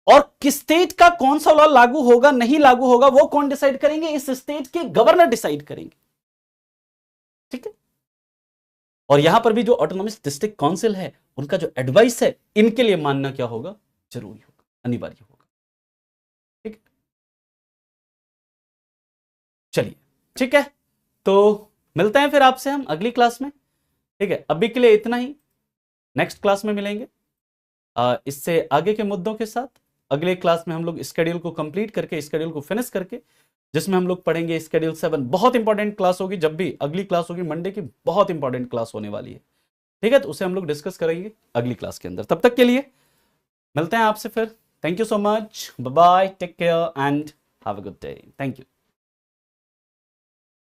और किस स्टेट का कौन सा लॉ लागू होगा, नहीं लागू होगा, वो कौन डिसाइड करेंगे? इस स्टेट के गवर्नर डिसाइड करेंगे। ठीक है, और यहां पर भी जो ऑटोनॉमस डिस्ट्रिक्ट काउंसिल है, उनका जो एडवाइस है, इनके लिए मानना क्या होगा? जरूरी होगा, अनिवार्य होगा। ठीक है, चलिए ठीक है, तो मिलते हैं फिर आपसे हम अगली क्लास में। ठीक है, अभी के लिए इतना ही, नेक्स्ट क्लास में मिलेंगे इससे आगे के मुद्दों के साथ। अगले क्लास में हम लोग स्केड्यूल को कंप्लीट करके, स्केड्यूल को फिनिश करके, जिसमें हम लोग पढ़ेंगे स्केड्यूल 7। बहुत इंपॉर्टेंट क्लास होगी, जब भी अगली क्लास होगी मंडे की, बहुत इंपॉर्टेंट क्लास होने वाली है। ठीक है, तो उसे हम लोग डिस्कस करेंगे अगली क्लास के अंदर। तब तक के लिए मिलते हैं आपसे फिर। Thank you so much, bye bye, take care and have a good day. Thank you.